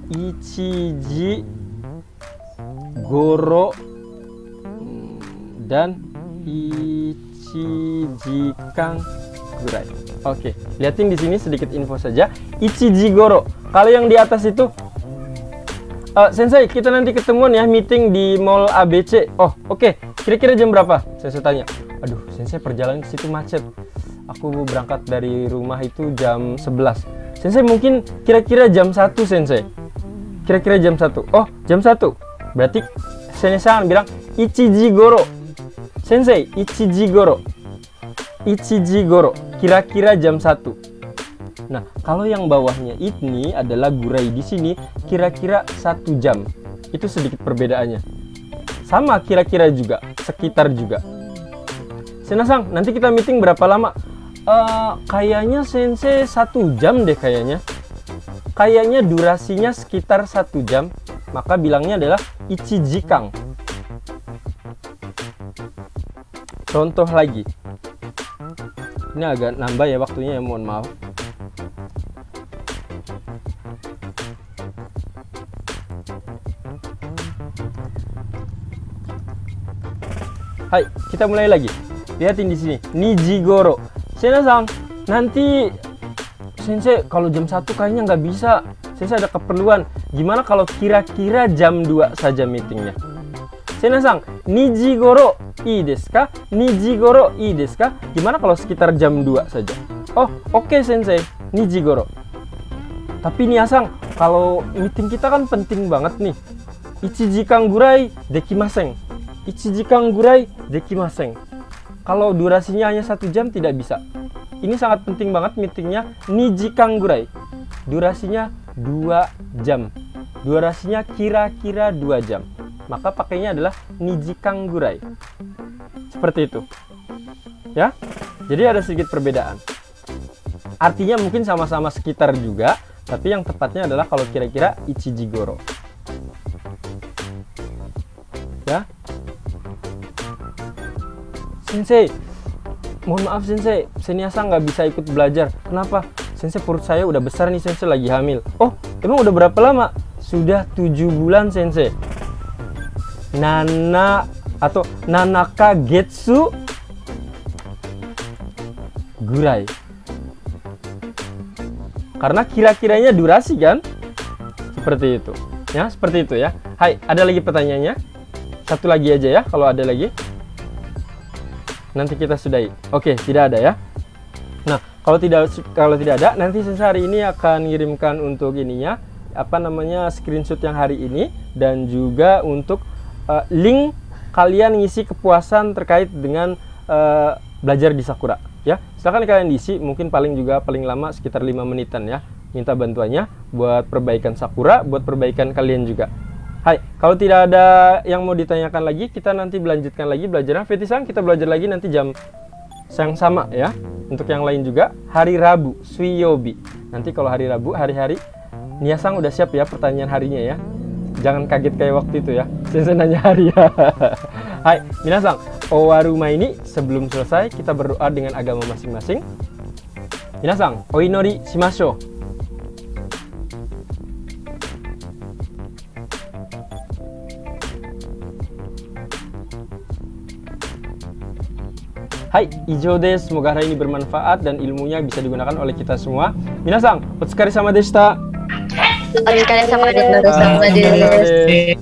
ichiji goro dan ichijikan gurai. Oke, lihatin di sini sedikit info saja. Ichiji goro. Kalau yang di atas itu Sensei, kita nanti ketemuan ya, meeting di Mall ABC. Oh, oke. Kira-kira jam berapa? Sensei tanya. Aduh, Sensei perjalanan ke situ macet. Aku berangkat dari rumah itu jam 11. Sensei mungkin kira-kira jam 1, Sensei. Kira-kira jam 1. Oh, jam 1. Berarti Sensei bilang ichiji goro. Sensei, ichiji goro. Ichiji goro. Kira-kira jam 1. Nah, kalau yang bawahnya ini adalah gurai di sini kira-kira 1 jam. Itu sedikit perbedaannya. Sama kira-kira juga, sekitar juga. Senasang, nanti kita meeting berapa lama? Kayaknya Sensei 1 jam deh kayaknya. Kayaknya durasinya sekitar 1 jam. Maka bilangnya adalah ichijikang. Contoh lagi. Ini agak nambah ya waktunya ya, mohon maaf. Hai, kita mulai lagi. Lihatin di sini, Nijigoro. Sena-san, nanti Sensei kalau jam 1 kayaknya nggak bisa. Sensei ada keperluan. Gimana kalau kira-kira jam 2 saja meetingnya? Sena-san, Nijigoro ii desu ka? Nijigoro ii desu ka? Gimana kalau sekitar jam 2 saja? Oh, oke Sensei, Nijigoro. Tapi Nia-san, kalau meeting kita kan penting banget nih. Ichijikan gurai dekimasen. Ichijikan gurai dekimasen. Kalau durasinya hanya 1 jam tidak bisa. Ini sangat penting banget meetingnya. Nijikan gurai. Durasinya 2 jam. Durasinya kira-kira 2 jam. Maka pakainya adalah nijikan gurai. Seperti itu. Ya. Jadi ada sedikit perbedaan. Artinya mungkin sama-sama sekitar juga, tapi yang tepatnya adalah kalau kira-kira ichijigoro. Ya. Sensei, mohon maaf Sensei, Senia-san nggak bisa ikut belajar. Kenapa? Sensei, perut saya udah besar nih Sensei, lagi hamil. Oh, emang udah berapa lama? Sudah 7 bulan Sensei. Nanaka getsu gurai. Karena kira-kiranya durasi kan? Seperti itu. Ya, seperti itu ya. Hai, ada lagi pertanyaannya? Satu lagi aja ya, kalau ada lagi. Nanti kita sudahi. Oke, tidak ada ya. Nah, kalau tidak ada, nanti Sensei hari ini akan ngirimkan untuk ininya, apa namanya, screenshot yang hari ini, dan juga untuk link kalian ngisi kepuasan terkait dengan belajar di Sakura. Ya, silakan kalian diisi, mungkin paling lama sekitar 5 menitan ya. Minta bantuannya buat perbaikan Sakura, buat perbaikan kalian juga. Hai, kalau tidak ada yang mau ditanyakan lagi, kita nanti lanjutkan lagi belajarnya. Fetisang, kita belajar lagi nanti jam yang sama ya. Untuk yang lain juga, hari Rabu, Suiyobi. Nanti kalau hari Rabu, hari-hari, Nia-sang udah siap ya pertanyaan harinya ya. Jangan kaget kayak waktu itu ya. Sensei nanya hari ya. Hai, minasang, owaruma ini sebelum selesai kita berdoa dengan agama masing-masing. Minasang, oinori shimashou. Hai, Ijo desu. Semoga hari ini bermanfaat dan ilmunya bisa digunakan oleh kita semua. Minasang, otsukare sama deshita. Otsukare sama desu.